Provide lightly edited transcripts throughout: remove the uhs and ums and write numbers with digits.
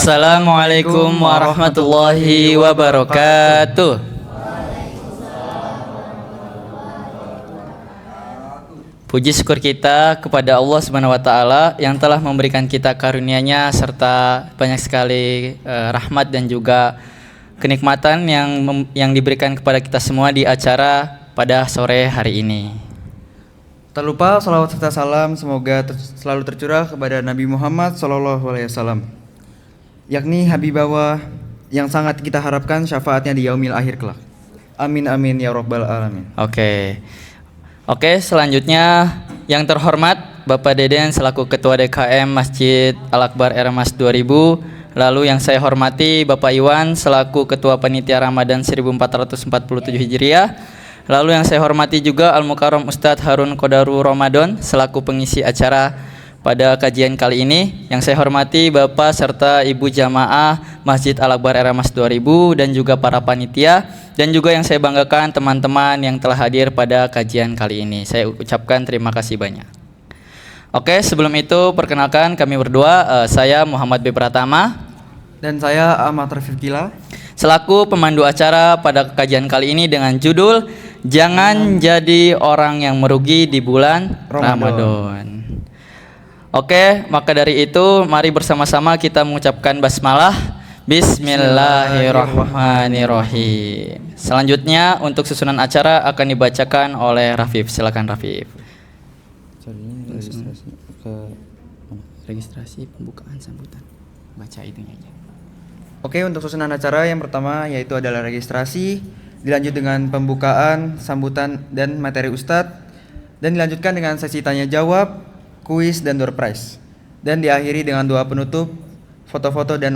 Assalamualaikum warahmatullahi wabarakatuh. Puji syukur kita kepada Allah Subhanahu wa taala yang telah memberikan kita karunia-Nya serta banyak sekali rahmat dan juga kenikmatan yang diberikan kepada kita semua di acara pada sore hari ini. Tak lupa salawat serta salam semoga selalu tercurah kepada Nabi Muhammad SAW, yakni Habibullah yang sangat kita harapkan syafaatnya di yaumil akhir kelak. Amin amin ya rabbal alamin. Oke, selanjutnya yang terhormat Bapak Deden selaku Ketua DKM Masjid Al-Akbar Ermas 2000. Lalu yang saya hormati Bapak Iwan selaku Ketua Panitia Ramadan 1447 Hijriah. Lalu yang saya hormati juga Al-Mukarram Ustadz Harun Kodaru Ramadan selaku pengisi acara pada kajian kali ini. Yang saya hormati Bapak serta Ibu Jamaah Masjid Al-Akbar Ermas 2000 dan juga para panitia. Dan juga yang saya banggakan teman-teman yang telah hadir pada kajian kali ini. Saya ucapkan terima kasih banyak. Oke, sebelum itu perkenalkan kami berdua, saya Muhammad B. Pratama dan saya Ahmad Rafiq Kila selaku pemandu acara pada kajian kali ini dengan judul Jangan Jadi Orang Yang Merugi di Bulan Ramadan. Oke, maka dari itu mari bersama-sama kita mengucapkan basmalah. Bismillahirrahmanirrahim. Selanjutnya untuk susunan acara akan dibacakan oleh Rafif. Silakan Rafif. Registrasi pembukaan sambutan. Baca itunya aja. Oke, untuk susunan acara yang pertama yaitu adalah registrasi, dilanjut dengan pembukaan, sambutan dan materi Ustadz, dan dilanjutkan dengan sesi tanya jawab, kuis dan door prize, dan diakhiri dengan doa penutup, foto-foto dan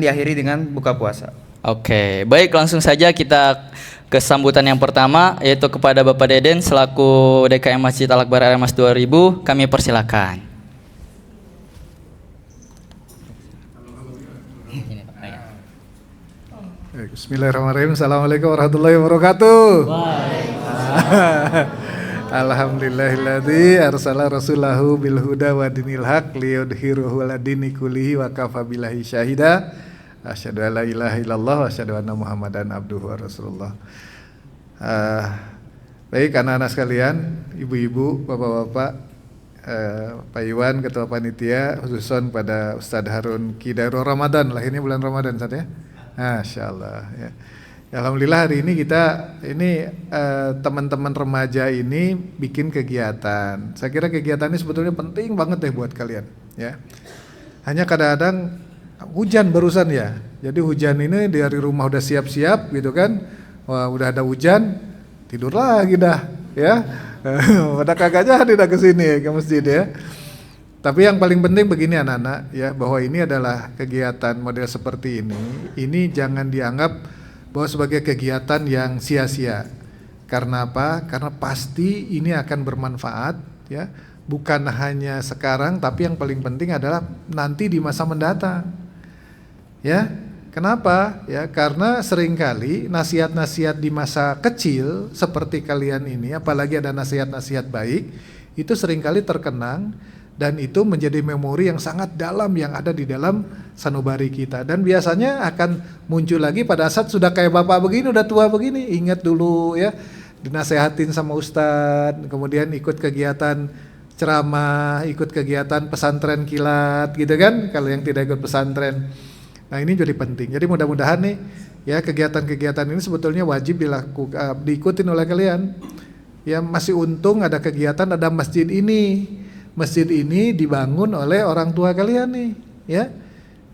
diakhiri dengan buka puasa. Oke, baik, langsung saja kita ke sambutan yang pertama yaitu kepada Bapak Deden selaku DKM Masjid Al-Akbar Ermas 2000. Kami persilakan. Bismillahirrahmanirrahim. Assalamualaikum warahmatullahi wabarakatuh. Alhamdulillahilladzi arsala rasulahu bil huda wa dinil haq liyudhhiruhu 'ala dini kullihi wa kafa billahi syahida. Asyhadu an la ilaha illallah wa asyhadu anna Muhammadan abduhu wa rasulullah. Baik anak-anak sekalian, ibu-ibu, bapak-bapak, Pak Iwan Ketua Panitia, khususon pada Ustadz Harun Kodaru Ramadan, lahirnya bulan Ramadan saat ya. Masyaallah ya. Alhamdulillah hari ini kita teman-teman remaja ini bikin kegiatan. Saya kira kegiatan ini sebetulnya penting banget deh buat kalian ya. Hanya kadang-kadang hujan barusan ya. Jadi hujan ini dari rumah udah siap-siap gitu kan. Wah, udah ada hujan, tidur lagi dah ya. Pada kagak jadi dah ke sini ke masjid ya. Tapi yang paling penting begini anak-anak ya, bahwa ini adalah kegiatan model seperti ini jangan dianggap bahwa sebagai kegiatan yang sia-sia. Karena apa? Karena pasti ini akan bermanfaat ya, bukan hanya sekarang tapi yang paling penting adalah nanti di masa mendatang. Ya. Kenapa? Ya, karena seringkali nasihat-nasihat di masa kecil seperti kalian ini, apalagi ada nasihat-nasihat baik, itu seringkali terkenang dan itu menjadi memori yang sangat dalam yang ada di dalam sanubari kita. Dan biasanya akan muncul lagi pada saat sudah kayak bapak begini, udah tua begini. Ingat dulu ya, dinasehatin sama ustadz, kemudian ikut kegiatan ceramah, ikut kegiatan pesantren kilat gitu kan, kalau yang tidak ikut pesantren. Nah ini jadi penting. Jadi mudah-mudahan nih ya, kegiatan-kegiatan ini sebetulnya wajib diikutin oleh kalian. Ya masih untung ada kegiatan, ada masjid ini. Masjid ini dibangun oleh orang tua kalian nih, ya.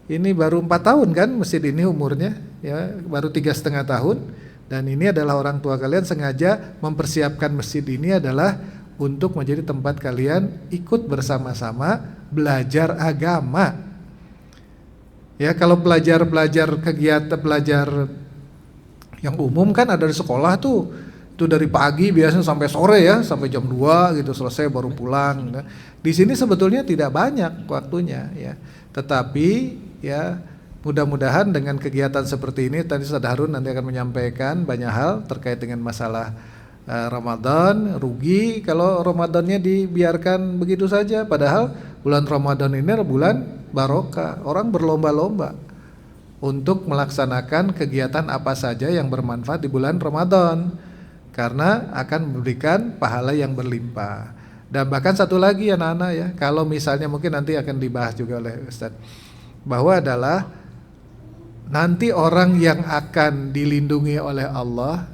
Ini baru 4 tahun kan masjid ini umurnya, ya, baru 3,5 tahun. Dan ini adalah orang tua kalian sengaja mempersiapkan masjid ini adalah untuk menjadi tempat kalian ikut bersama-sama belajar agama. Ya, kalau belajar kegiatan belajar yang umum kan ada di sekolah tuh. Itu dari pagi biasanya sampai sore ya, sampai jam 2 gitu selesai baru pulang. Di sini sebetulnya tidak banyak waktunya ya. Tetapi ya mudah-mudahan dengan kegiatan seperti ini tadi Ustadz Harun nanti akan menyampaikan banyak hal terkait dengan masalah Ramadan. Rugi kalau Ramadannya dibiarkan begitu saja, padahal bulan Ramadan ini adalah bulan barokah. Orang berlomba-lomba untuk melaksanakan kegiatan apa saja yang bermanfaat di bulan Ramadan, karena akan memberikan pahala yang berlimpah. Dan bahkan satu lagi anak-anak ya, kalau misalnya mungkin nanti akan dibahas juga oleh Ustadz, bahwa adalah nanti orang yang akan dilindungi oleh Allah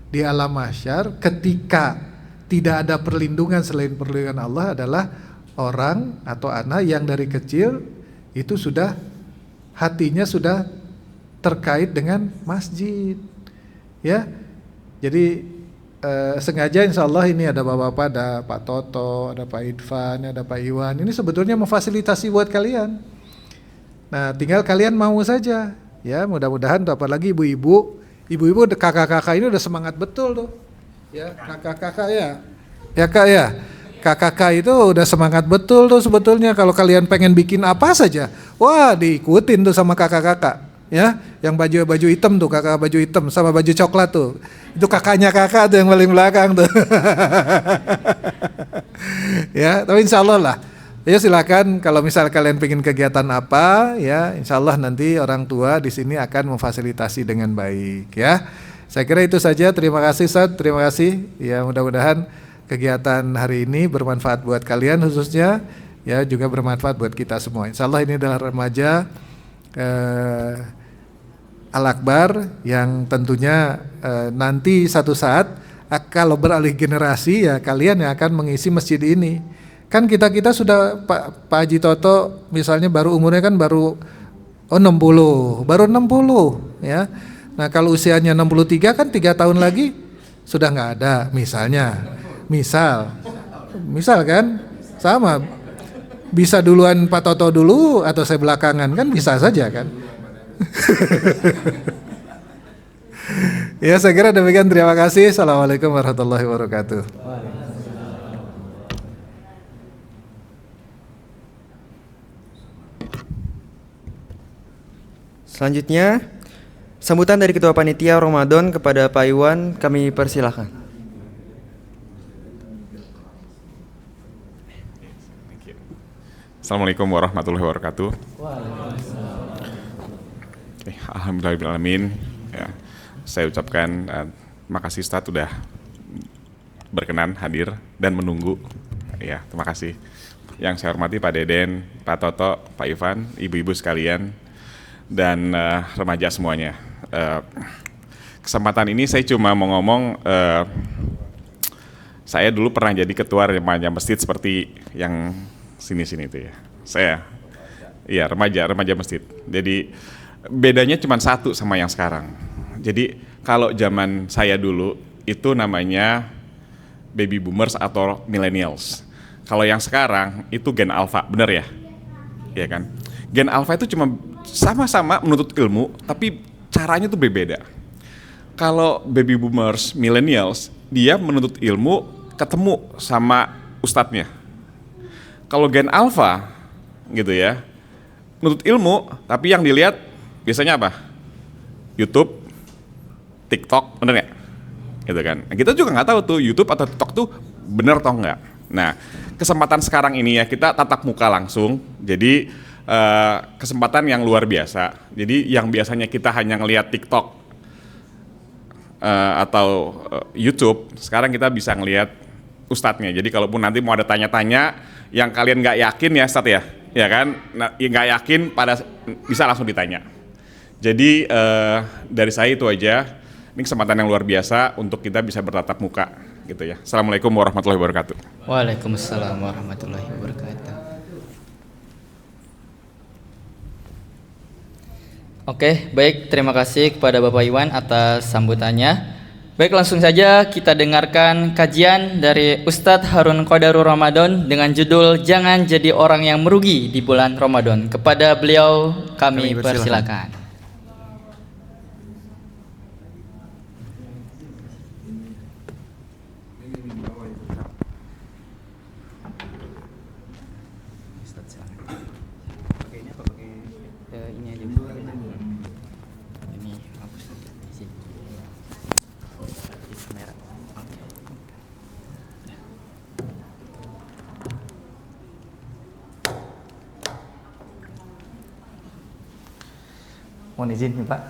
di alam mahsyar ketika tidak ada perlindungan selain perlindungan Allah adalah orang atau anak yang dari kecil itu sudah hatinya sudah terkait dengan masjid, ya. Jadi sengaja insya Allah ini ada bapak-bapak, ada Pak Toto, ada Pak Irfan, ada Pak Iwan. Ini sebetulnya memfasilitasi buat kalian. Nah, tinggal kalian mau saja, ya. Mudah-mudahan tuh, apalagi ibu-ibu, kakak-kakak ini udah semangat betul tuh, ya. Kakak-kakak ya kak ya. Kakak-kakak itu udah semangat betul tuh sebetulnya. Kalau kalian pengen bikin apa saja, wah diikutin tuh sama kakak-kakak, ya. Yang baju hitam tuh, kakak baju hitam sama baju coklat tuh, itu kakaknya kakak tuh yang paling belakang tuh. Ya, tapi insya Allah lah. Ya silakan kalau misal kalian pengen kegiatan apa, ya insya Allah nanti orang tua di sini akan memfasilitasi dengan baik, ya. Saya kira itu saja. Terima kasih Ustaz, terima kasih. Ya mudah-mudahan kegiatan hari ini bermanfaat buat kalian khususnya, ya juga bermanfaat buat kita semua. Insya Allah ini adalah remaja Al-Akbar yang tentunya nanti satu saat kalau beralih generasi ya kalian yang akan mengisi masjid ini. Kan kita sudah Pak Haji Toto misalnya baru umurnya kan baru 60, ya. Nah kalau usianya 63 kan 3 tahun lagi sudah nggak ada misalnya. Misal kan sama, bisa duluan Pak Toto dulu atau saya belakangan kan bisa saja kan. Ya saya kira demikian, terima kasih. Assalamualaikum warahmatullahi wabarakatuh. Selanjutnya, sambutan dari Ketua Panitia Ramadan kepada Pak Iwan kami persilahkan. Assalamualaikum warahmatullahi wabarakatuh. Alhamdulillahirrahmanirrahim. Ya, saya ucapkan makasih Ustadz sudah berkenan hadir dan menunggu. Ya, terima kasih. Yang saya hormati Pak Deden, Pak Toto, Pak Ivan, ibu-ibu sekalian, dan remaja semuanya. Kesempatan ini saya cuma mau ngomong, saya dulu pernah jadi ketua remaja masjid seperti yang sini-sini itu ya. Saya, iya remaja masjid. Jadi bedanya cuma satu sama yang sekarang. Jadi kalau zaman saya dulu itu namanya baby boomers atau millennials. Kalau yang sekarang itu gen alpha, bener ya? Iya kan? Gen alpha itu cuma sama-sama menuntut ilmu, tapi caranya tuh berbeda. Kalau baby boomers, millennials, dia menuntut ilmu ketemu sama ustadznya. Kalau gen alpha gitu ya, menuntut ilmu, tapi yang dilihat biasanya apa? YouTube, TikTok, bener nggak? Gitu kan? Nah, kita juga nggak tahu tuh YouTube atau TikTok tuh bener atau nggak. Nah, kesempatan sekarang ini ya kita tatap muka langsung, jadi kesempatan yang luar biasa. Jadi yang biasanya kita hanya ngelihat TikTok atau YouTube, sekarang kita bisa ngelihat ustadznya. Jadi kalaupun nanti mau ada tanya-tanya yang kalian nggak yakin ya Ustadz ya kan? Nah, nggak yakin bisa langsung ditanya. Jadi dari saya itu aja. Ini kesempatan yang luar biasa untuk kita bisa bertatap muka gitu ya. Assalamualaikum warahmatullahi wabarakatuh. Waalaikumsalam warahmatullahi wabarakatuh. Oke, baik, terima kasih kepada Bapak Iwan atas sambutannya. Baik, langsung saja kita dengarkan kajian dari Ustadz Harun Qadarul Ramadan dengan judul Jangan Jadi Orang Yang Merugi di Bulan Ramadan. Kepada beliau kami persilakan. Mohon izin nih Pak.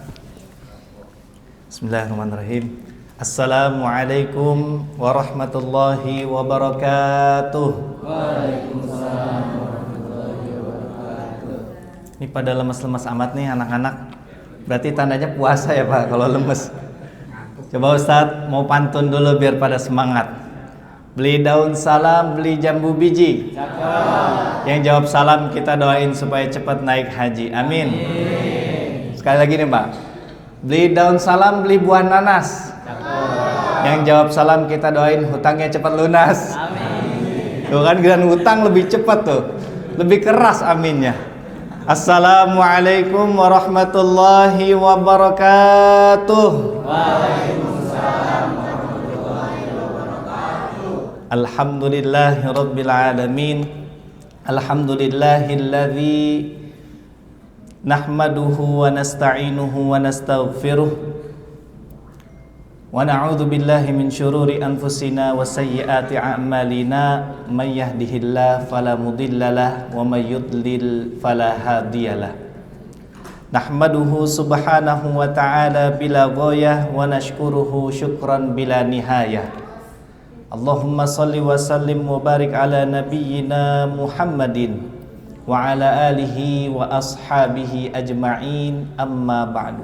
Bismillahirrahmanirrahim. Assalamualaikum warahmatullahi wabarakatuh. Waalaikumsalam warahmatullahi wabarakatuh. Ini pada lemes-lemes amat nih anak-anak. Berarti tandanya puasa ya Pak kalau lemes. Coba Ustadz mau pantun dulu biar pada semangat. Beli daun salam, beli jambu biji. Yang jawab salam kita doain supaya cepat naik haji. Amin. Sekali lagi nih Pak. Beli daun salam, beli buah nanas. Yang jawab salam kita doain hutangnya cepat lunas. Amin. Tuh kan giliran hutang lebih cepat tuh. Lebih keras aminnya. Assalamualaikum warahmatullahi wabarakatuh. Waalaikumsalam warahmatullahi wabarakatuh. Alhamdulillahirabbil alamin. Alhamdulillahilladzi nahmaduhu wa nasta'inuhu wa nastaghfiruh wa na'udzu billahi min syururi anfusina wa sayyiati a'malina may yahdihillahu fala mudhillalah wa may yudlil fala hadiyalah. Nahmaduhu subhanahu wa ta'ala bila ghayah wa nashkuruhu syukran bila nihayah. Allahumma salli wa sallim wa barik ala nabiyyina Muhammadin wa ala alihi wa ashabihi ajma'in, amma ba'du.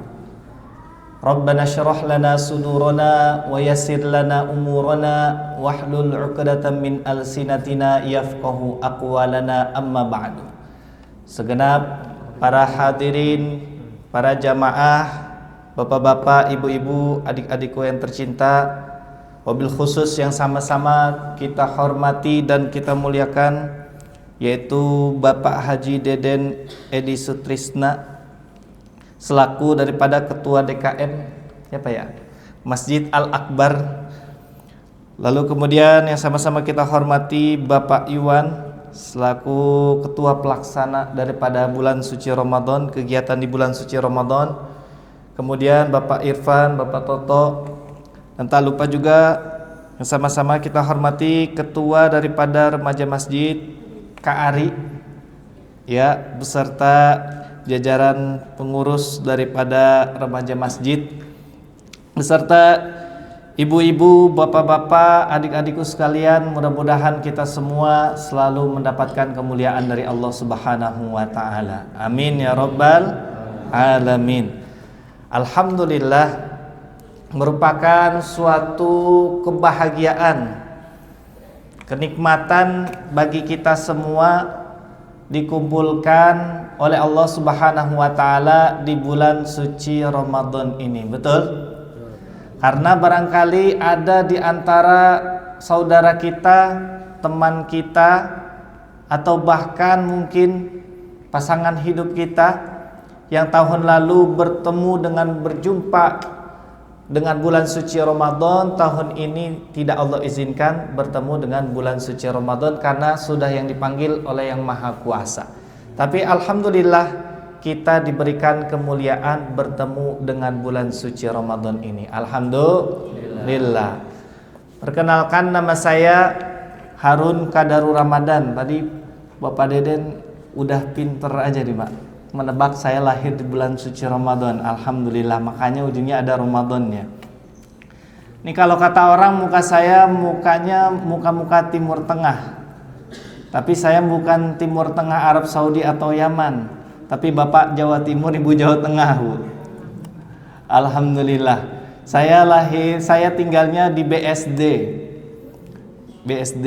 Rabbana syrah lana sudurana wa yassir lana umurana wahlul 'uqdatam min alsinatina yafqahu aqwalana, amma ba'du. Segenap para hadirin, para jamaah, bapak-bapak, ibu-ibu, adik-adikku yang tercinta, wabil khusus yang sama-sama kita hormati dan kita muliakan, yaitu Bapak Haji Deden Edi Sutrisna selaku daripada Ketua DKM siapa ya? Masjid Al-Akbar. Lalu kemudian yang sama-sama kita hormati Bapak Iwan selaku Ketua Pelaksana daripada bulan suci Ramadan, kegiatan di bulan suci Ramadan. Kemudian Bapak Irfan, Bapak Toto, dan tak lupa juga yang sama-sama kita hormati Ketua daripada Remaja Masjid Kak Ari, ya, beserta jajaran pengurus daripada Remaja Masjid, beserta ibu-ibu, bapak-bapak, adik-adikku sekalian. Mudah-mudahan kita semua selalu mendapatkan kemuliaan dari Allah Subhanahu wa ta'ala. Amin ya rabbal alamin. Alhamdulillah, merupakan suatu kebahagiaan, kenikmatan bagi kita semua dikumpulkan oleh Allah Subhanahu wa ta'ala di bulan suci Ramadan ini. Betul? Karena barangkali ada di antara saudara kita, teman kita, atau bahkan mungkin pasangan hidup kita yang tahun lalu bertemu dengan berjumpa dengan bulan suci Ramadan, tahun ini tidak Allah izinkan bertemu dengan bulan suci Ramadan karena sudah yang dipanggil oleh Yang Maha Kuasa. Tapi alhamdulillah kita diberikan kemuliaan bertemu dengan bulan suci Ramadan ini. Alhamdulillah. Perkenalkan, nama saya Harun Kadaru Ramadan. Tadi Bapak Deden udah pinter aja nih Pak, menebak saya lahir di bulan suci Ramadan. Alhamdulillah, makanya ujungnya ada Ramadannya. Ini kalau kata orang, muka saya mukanya muka-muka Timur Tengah. Tapi saya bukan Timur Tengah Arab Saudi atau Yaman, tapi Bapak Jawa Timur, Ibu Jawa Tengah, Bu. Alhamdulillah. Saya tinggalnya di BSD. BSD,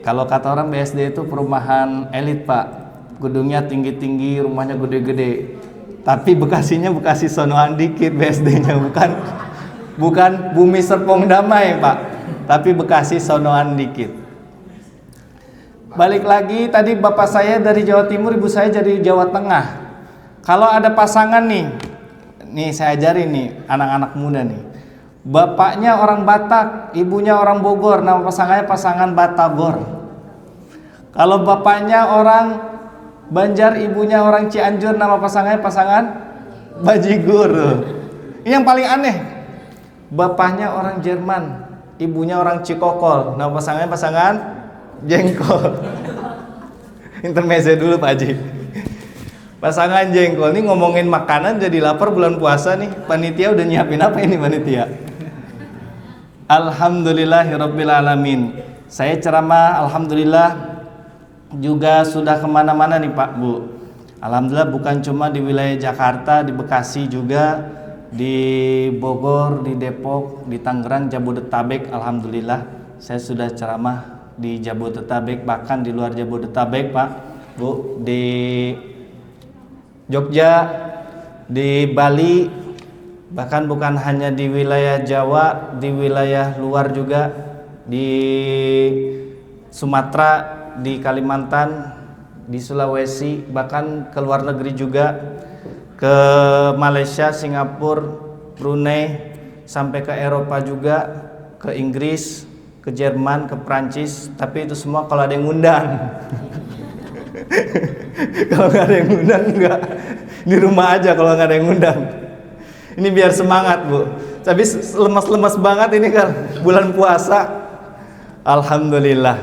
kalau kata orang BSD itu perumahan elit Pak. Gedungnya tinggi-tinggi, rumahnya gede-gede. Tapi Bekasinya Bekasi sonoan dikit BSD-nya, bukan Bumi Serpong Damai Pak, tapi Bekasi sonoan dikit. Balik lagi, tadi bapak saya dari Jawa Timur, ibu saya dari Jawa Tengah. Kalau ada pasangan nih saya ajarin nih anak-anak muda nih. Bapaknya orang Batak, ibunya orang Bogor, nama pasangannya pasangan Batagor. Kalau bapaknya orang Banjar, ibunya orang Cianjur, nama pasangannya pasangan Bajigur. Ini yang paling aneh. Bapaknya orang Jerman, ibunya orang Cikokol, nama pasangannya pasangan Jengkol. Intermezzo dulu Pak Haji. Pasangan jengkol nih ngomongin makanan jadi lapar bulan puasa nih. Panitia udah nyiapin apa ini panitia? Alhamdulillahirabbil alamin. Saya ceramah alhamdulillah juga sudah kemana-mana nih Pak Bu. Alhamdulillah bukan cuma di wilayah Jakarta, di Bekasi juga, di Bogor, di Depok, di Tangerang, Jabodetabek. Alhamdulillah saya sudah ceramah di Jabodetabek, bahkan di luar Jabodetabek Pak Bu, di Jogja, di Bali, bahkan bukan hanya di wilayah Jawa, di wilayah luar juga, di Sumatera, di Kalimantan, di Sulawesi, bahkan ke luar negeri juga, ke Malaysia, Singapura, Brunei, sampai ke Eropa juga, ke Inggris, ke Jerman, ke Prancis. Tapi itu semua kalau ada yang ngundang. Kalau nggak ada yang ngundang enggak, di rumah aja kalau nggak ada yang ngundang. Ini biar semangat Bu. Tapi lemas-lemas banget ini kan bulan puasa. Alhamdulillah.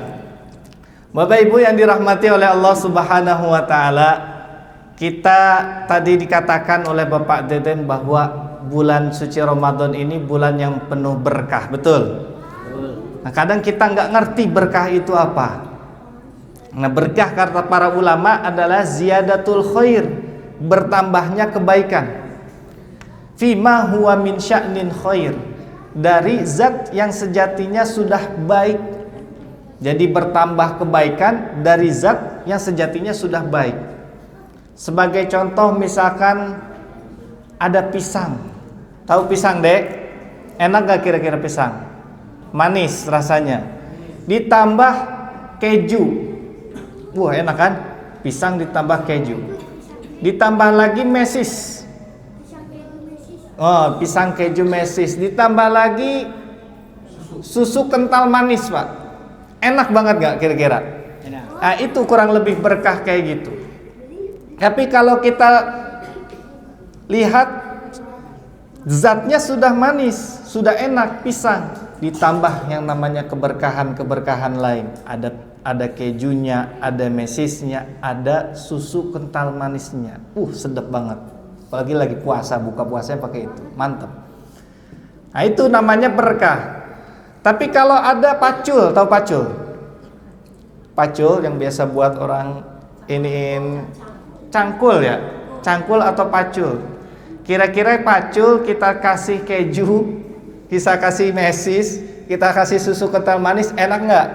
Bapak Ibu yang dirahmati oleh Allah Subhanahu wa taala, kita tadi dikatakan oleh Bapak Deden bahwa bulan suci Ramadan ini bulan yang penuh berkah, betul? Nah, kadang kita nggak ngerti berkah itu apa. Nah, berkah kata para ulama adalah ziyadatul khair, bertambahnya kebaikan. Fima huwa min sya'nin khair, dari zat yang sejatinya sudah baik. Jadi bertambah kebaikan dari zat yang sejatinya sudah baik. Sebagai contoh misalkan ada pisang. Tahu pisang, Dek? Enak gak kira-kira pisang? Manis rasanya. Ditambah keju. Wah, enak kan? Pisang ditambah keju. Ditambah lagi mesis. Oh, pisang keju mesis. Ditambah lagi susu kental manis, Pak. Enak banget gak kira-kira? Nah, itu kurang lebih berkah kayak gitu. Tapi kalau kita lihat zatnya sudah manis, sudah enak pisang, ditambah yang namanya keberkahan-keberkahan lain. Ada kejunya, ada mesisnya, ada susu kental manisnya. Sedap banget. Apalagi lagi puasa, buka puasanya pakai itu. Mantap. Nah, itu namanya berkah. Tapi kalau ada pacul, tahu pacul? Pacul yang biasa buat orang iniin cangkul ya. Cangkul atau pacul. Kira-kira pacul kita kasih keju, kita kasih mesis, kita kasih susu kental manis, enak nggak?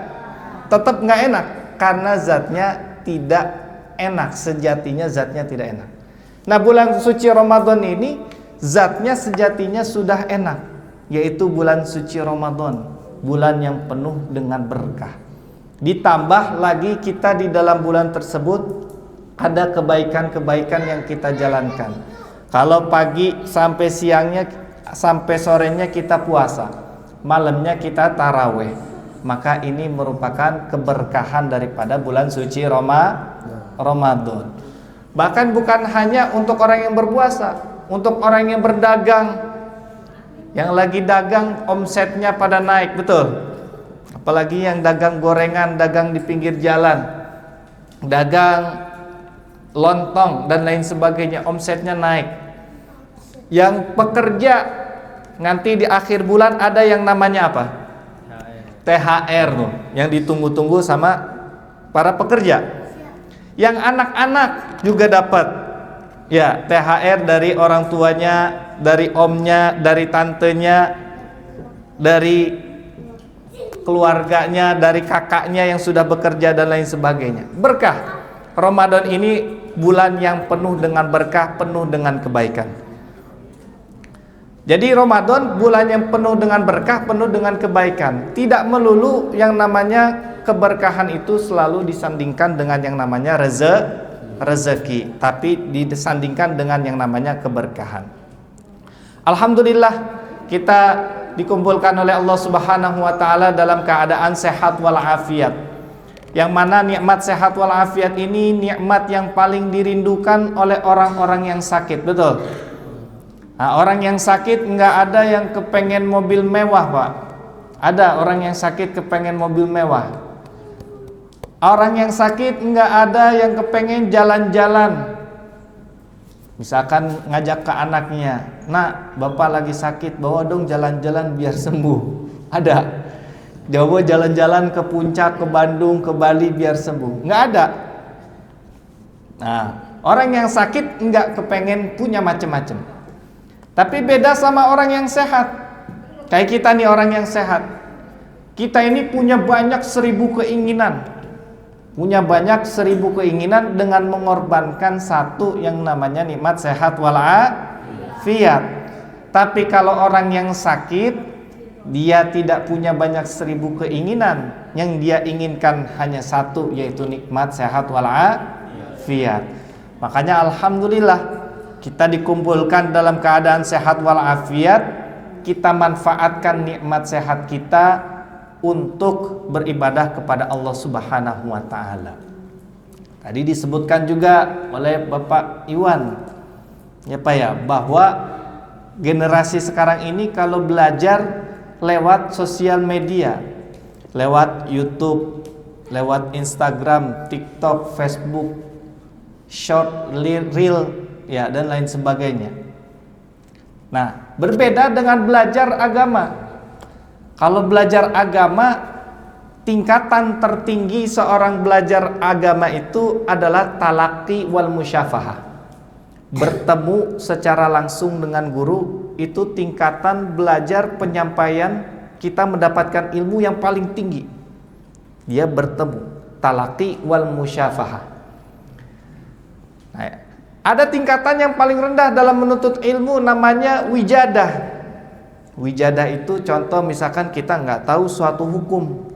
Tetap nggak enak karena zatnya tidak enak, sejatinya zatnya tidak enak. Nah, bulan suci Ramadan ini zatnya sejatinya sudah enak, yaitu bulan suci Ramadan, bulan yang penuh dengan berkah. Ditambah lagi kita di dalam bulan tersebut ada kebaikan-kebaikan yang kita jalankan. Kalau pagi sampai siangnya sampai sorenya kita puasa, malamnya kita taraweh, maka ini merupakan keberkahan daripada bulan suci Ramadan. Bahkan bukan hanya untuk orang yang berpuasa, untuk orang yang berdagang, yang lagi dagang omsetnya pada naik, betul? Apalagi yang dagang gorengan, dagang di pinggir jalan, dagang lontong dan lain sebagainya, omsetnya naik. Yang pekerja nanti di akhir bulan ada yang namanya apa? THR tuh, yang ditunggu-tunggu sama para pekerja. Yang anak-anak juga dapat ya THR dari orang tuanya, dari omnya, dari tantenya, dari keluarganya, dari kakaknya yang sudah bekerja dan lain sebagainya. Berkah. Ramadan ini bulan yang penuh dengan berkah, penuh dengan kebaikan. Jadi Ramadan bulan yang penuh dengan berkah, penuh dengan kebaikan. Tidak melulu yang namanya keberkahan itu selalu disandingkan dengan yang namanya rezeki, tapi disandingkan dengan yang namanya keberkahan. Alhamdulillah kita dikumpulkan oleh Allah Subhanahu wa taala dalam keadaan sehat walafiat. Yang mana nikmat sehat walafiat ini nikmat yang paling dirindukan oleh orang-orang yang sakit, betul? Nah, orang yang sakit nggak ada yang kepengen mobil mewah, Pak. Ada orang yang sakit kepengen mobil mewah. Orang yang sakit nggak ada yang kepengen jalan-jalan Misalkan ngajak ke anaknya, "Nak, bapak lagi sakit, bawa dong jalan-jalan biar sembuh." Ada. Coba jalan-jalan ke puncak, ke Bandung, ke Bali biar sembuh. Nggak ada. Nah, orang yang sakit nggak kepengen punya macam-macam. Tapi beda sama orang yang sehat. Kayak kita nih orang yang sehat. Kita ini punya banyak 1000 keinginan. Punya banyak 1000 keinginan dengan mengorbankan satu yang namanya nikmat sehat walafiat. Tapi kalau orang yang sakit, dia tidak punya banyak 1000 keinginan. Yang dia inginkan hanya satu, yaitu nikmat sehat walafiat. Makanya alhamdulillah kita dikumpulkan dalam keadaan sehat walafiat. Kita manfaatkan nikmat sehat kita untuk beribadah kepada Allah Subhanahu wa taala. Tadi disebutkan juga oleh Bapak Iwan ya Pak ya, bahwa generasi sekarang ini kalau belajar lewat sosial media, lewat YouTube, lewat Instagram, TikTok, Facebook, short, reel ya dan lain sebagainya. Nah, berbeda dengan belajar agama. Kalau belajar agama, tingkatan tertinggi seorang belajar agama itu adalah talaqi wal musyafahah. Bertemu secara langsung dengan guru, itu tingkatan belajar penyampaian kita mendapatkan ilmu yang paling tinggi. Dia bertemu, talaqi wal musyafahah. Nah, ada tingkatan yang paling rendah dalam menuntut ilmu, namanya wijadah. Wijadah itu contoh misalkan kita nggak tahu suatu hukum,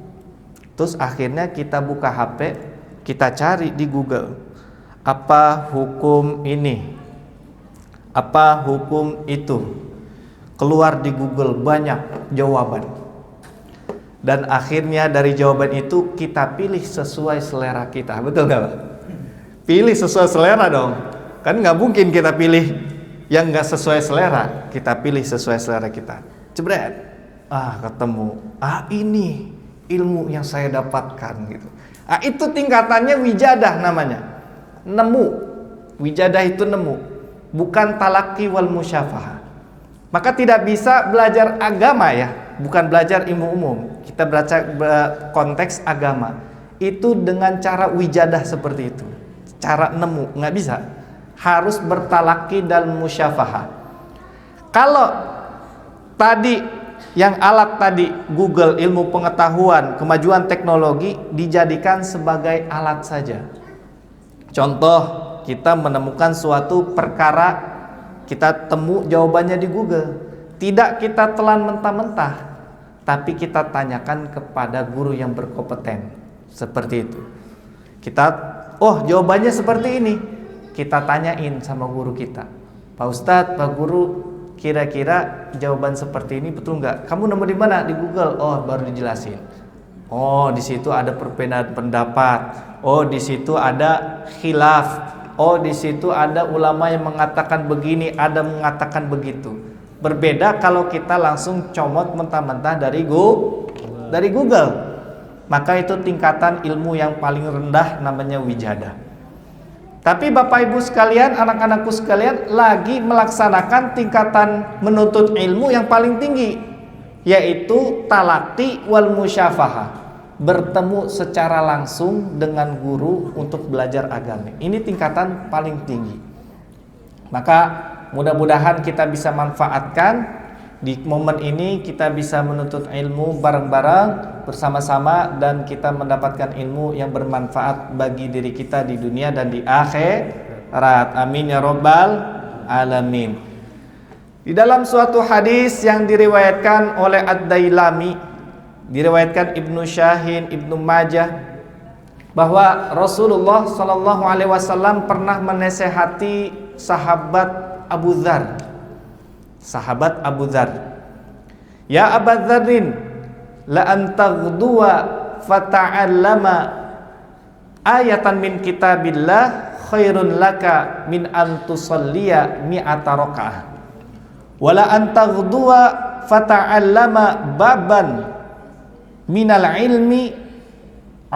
terus akhirnya kita buka HP, kita cari di Google, apa hukum ini, apa hukum itu, keluar di Google banyak jawaban, dan akhirnya dari jawaban itu kita pilih sesuai selera kita, betul nggak Pak? Pilih sesuai selera dong, kan nggak mungkin kita pilih yang nggak sesuai selera, kita pilih sesuai selera kita. Jebret, ketemu, ini ilmu yang saya dapatkan gitu. Itu tingkatannya wijadah namanya, nemu. Wijadah itu nemu, bukan talaqi wal musyafahah. Maka tidak bisa belajar agama ya, bukan belajar ilmu umum. Kita baca konteks agama itu dengan cara wijadah seperti itu, cara nemu, nggak bisa. Harus bertalaqi dan musyafahah. Kalau tadi yang alat tadi Google, ilmu pengetahuan, kemajuan teknologi dijadikan sebagai alat saja. Contoh, kita menemukan suatu perkara, kita temu jawabannya di Google. Tidak kita telan mentah-mentah, tapi kita tanyakan kepada guru yang berkompeten. Seperti itu. Kita, jawabannya seperti ini. Kita tanyain sama guru kita, Pak Ustadz, Pak Guru, kira-kira jawaban seperti ini betul nggak? Kamu nemu di mana? Di Google. Baru dijelasin. Di situ ada perbedaan pendapat. Di situ ada khilaf. Di situ ada ulama yang mengatakan begini, ada mengatakan begitu. Berbeda kalau kita langsung comot mentah-mentah dari Google. Maka itu tingkatan ilmu yang paling rendah, namanya wijadah. Tapi Bapak Ibu sekalian, anak-anakku sekalian, lagi melaksanakan tingkatan menuntut ilmu yang paling tinggi, yaitu talaqi wal musyafahah, bertemu secara langsung dengan guru untuk belajar agama. Ini tingkatan paling tinggi. Maka mudah-mudahan kita bisa manfaatkan di momen ini, kita bisa menuntut ilmu bareng-bareng bersama-sama, dan kita mendapatkan ilmu yang bermanfaat bagi diri kita di dunia dan di akhirat. Amin ya rabbal alamin. Di dalam suatu hadis yang diriwayatkan oleh Ad-Dailami, diriwayatkan Ibnu Syahin, Ibnu Majah, bahwa Rasulullah SAW pernah menasehati sahabat Abu Dzar. Sahabat Abu Dzar, ya Abu Dzarrin, la antaghduwa fata'allama ayatan min kitabillah khairun laka min an tusalliya mi'ata rakaah, wala antaghduwa fata'allama baban minal ilmi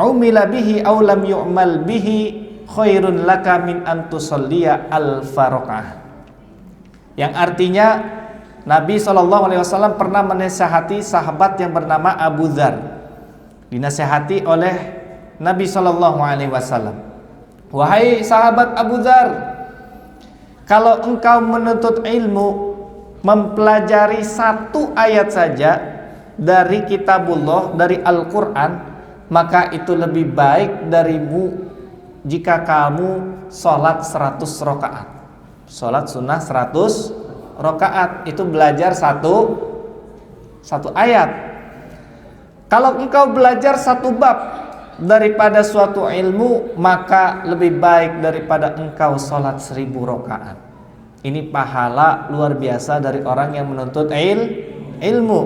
umila bihi aw lam yu'mal bihi khairun laka min an tusalliya alfa rakaah. Yang artinya Nabi SAW pernah menasihati sahabat yang bernama Abu Dzar. Dinasihati oleh Nabi SAW. Wahai sahabat Abu Dzar, kalau engkau menuntut ilmu, mempelajari satu ayat saja dari kitabullah, dari Al-Quran, maka itu lebih baik darimu jika kamu sholat 100 rakaat. Sholat sunnah 100 rakaat itu belajar satu ayat. Kalau engkau belajar satu bab daripada suatu ilmu, maka lebih baik daripada engkau sholat 1000 rakaat. Ini pahala luar biasa dari orang yang menuntut ilmu.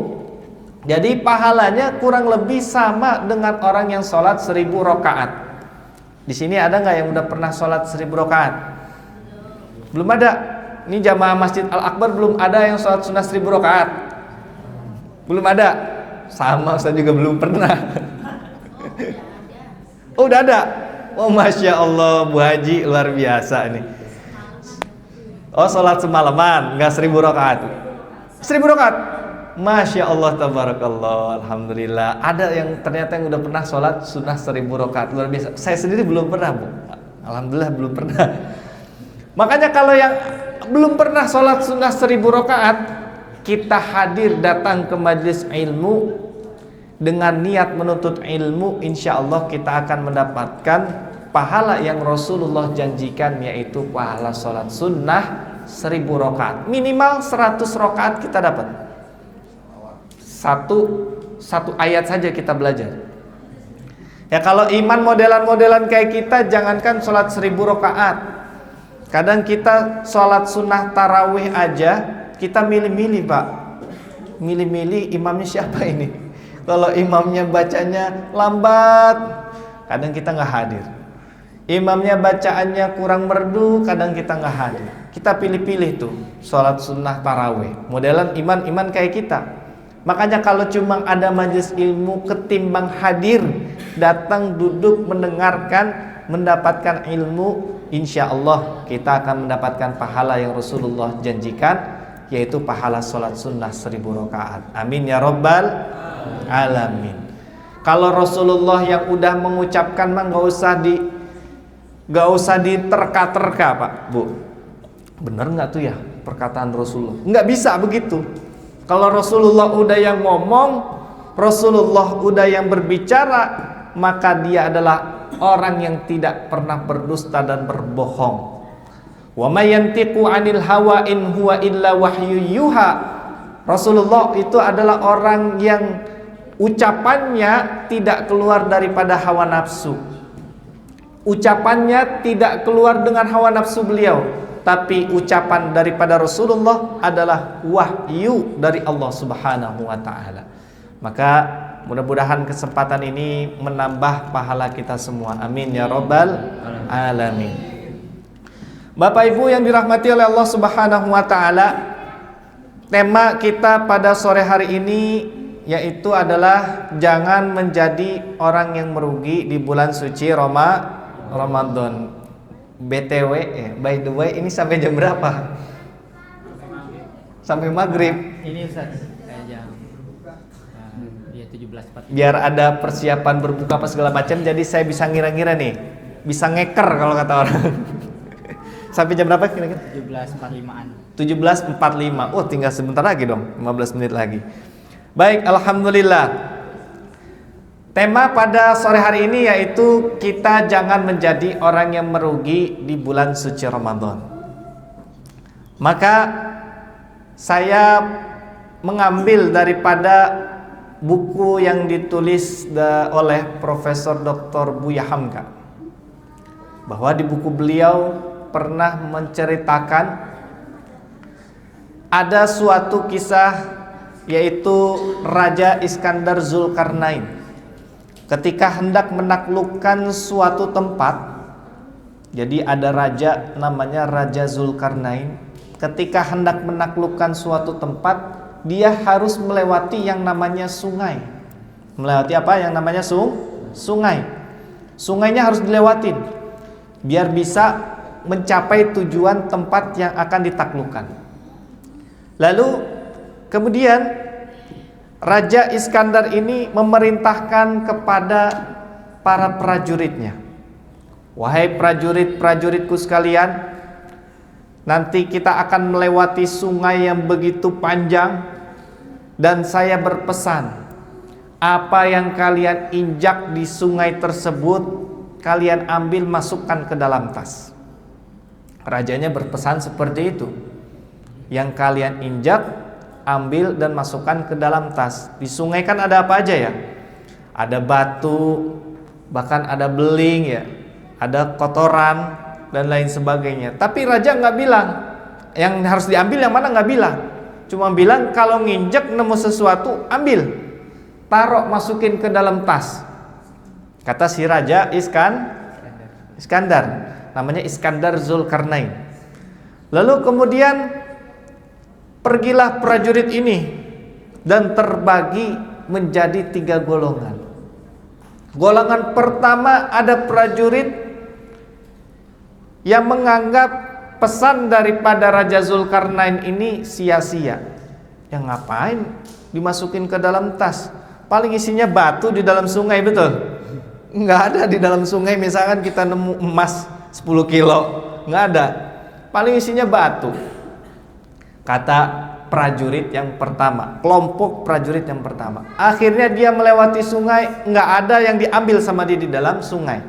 Jadi pahalanya kurang lebih sama dengan orang yang sholat 1000 rakaat. Di sini ada nggak yang udah pernah sholat 1000 rakaat? Belum ada. Ini jamaah Masjid Al-Akbar belum ada yang sholat sunnah 1000 rakaat. Belum ada. Sama saya juga belum pernah. Oh, udah ada. Oh, masya Allah, Bu Haji luar biasa nih. Oh, sholat semalaman nggak 1000 rakaat. 1000 rakaat. Masya Allah, tabarakallah, alhamdulillah. Ada yang ternyata yang udah pernah sholat sunnah 1000 rakaat, luar biasa. Saya sendiri belum pernah, Bu. Alhamdulillah belum pernah. Makanya kalau yang belum pernah sholat sunnah 1000 rakaat, kita hadir datang ke majelis ilmu dengan niat menuntut ilmu, insya Allah kita akan mendapatkan pahala yang Rasulullah janjikan, yaitu pahala sholat sunnah 1000 rakaat. Minimal 100 rakaat kita dapat. Satu ayat saja kita belajar. Ya, kalau iman modelan-modelan kayak kita, jangankan sholat 1000 rakaat. Kadang kita sholat sunnah tarawih aja kita milih-milih, Pak. Milih-milih imamnya siapa ini. Kalau imamnya bacanya lambat, kadang kita nggak hadir. Imamnya bacaannya kurang merdu, kadang kita nggak hadir. Kita pilih-pilih tuh sholat sunnah tarawih. Modelan iman-iman kayak kita. Makanya kalau cuma ada majelis ilmu, ketimbang hadir, datang duduk mendengarkan, mendapatkan ilmu, insya Allah kita akan mendapatkan pahala yang Rasulullah janjikan, yaitu pahala sholat sunnah 1000 rakaat. Amin ya rabbal alamin. Kalau Rasulullah yang udah mengucapkan mah nggak usah diterka-terka, Pak, Bu. Bener nggak tuh ya perkataan Rasulullah? Nggak bisa begitu. Kalau Rasulullah udah yang ngomong, Rasulullah udah yang berbicara, maka dia adalah orang yang tidak pernah berdusta dan berbohong. Wa may yantiqu 'anil hawa in huwa illa wahyu yuha. Rasulullah itu adalah orang yang ucapannya tidak keluar daripada hawa nafsu. Ucapannya tidak keluar dengan hawa nafsu beliau, tapi ucapan daripada Rasulullah adalah wahyu dari Allah Subhanahu wa taala. Maka mudah-mudahan kesempatan ini menambah pahala kita semua. Amin ya rabbal alamin. Bapak Ibu yang dirahmati oleh Allah Subhanahu wa taala, tema kita pada sore hari ini yaitu adalah jangan menjadi orang yang merugi di bulan suci Ramadan. BTW, by the way, ini sampai jam berapa? Sampai maghrib. Ini Ustaz, kayak jam 17.40. Biar ada persiapan berbuka apa segala macam, jadi saya bisa ngira-ngira nih, bisa ngeker kalau kata orang. Sampai jam berapa kira-kira? 17.45an. 17.45. Oh, tinggal sebentar lagi dong, 15 menit lagi. Baik, alhamdulillah. Tema pada sore hari ini yaitu kita jangan menjadi orang yang merugi di bulan suci Ramadan. Maka saya mengambil daripada buku yang ditulis oleh Profesor Dr. Buya Hamka, bahwa di buku beliau pernah menceritakan ada suatu kisah, yaitu Raja Iskandar Zulkarnain ketika hendak menaklukkan suatu tempat. Jadi ada raja namanya Raja Zulkarnain, ketika hendak menaklukkan suatu tempat, dia harus melewati yang namanya sungai. Melewati apa? Yang namanya sungai. Sungainya harus dilewatin. biar bisa mencapai tujuan tempat yang akan ditaklukkan. Lalu kemudian Raja Iskandar ini memerintahkan kepada para prajuritnya, wahai prajurit-prajuritku sekalian, nanti kita akan melewati sungai yang begitu panjang, dan saya berpesan, apa yang kalian injak di sungai tersebut kalian ambil masukkan ke dalam tas. Rajanya berpesan seperti itu. Yang kalian injak ambil dan masukkan ke dalam tas. Di sungai kan ada apa aja ya? Ada batu, bahkan ada beling ya, ada kotoran dan lain sebagainya. Tapi raja nggak bilang yang harus diambil yang mana, nggak bilang. Cuma bilang kalau nginjek nemu sesuatu ambil, taruh, masukin ke dalam tas. Kata si Raja Iskandar, namanya Iskandar Zulkarnain. Lalu kemudian pergilah prajurit ini dan terbagi menjadi 3 golongan. Golongan pertama ada prajurit yang menganggap pesan daripada Raja Zulkarnain ini sia-sia. Yang ngapain dimasukin ke dalam tas? Paling isinya batu di dalam sungai, betul? Nggak ada di dalam sungai. Misalkan kita nemu emas 10 kilo, nggak ada. Paling isinya batu. Kata prajurit yang pertama, kelompok prajurit yang pertama. Akhirnya dia melewati sungai, nggak ada yang diambil sama dia di dalam sungai.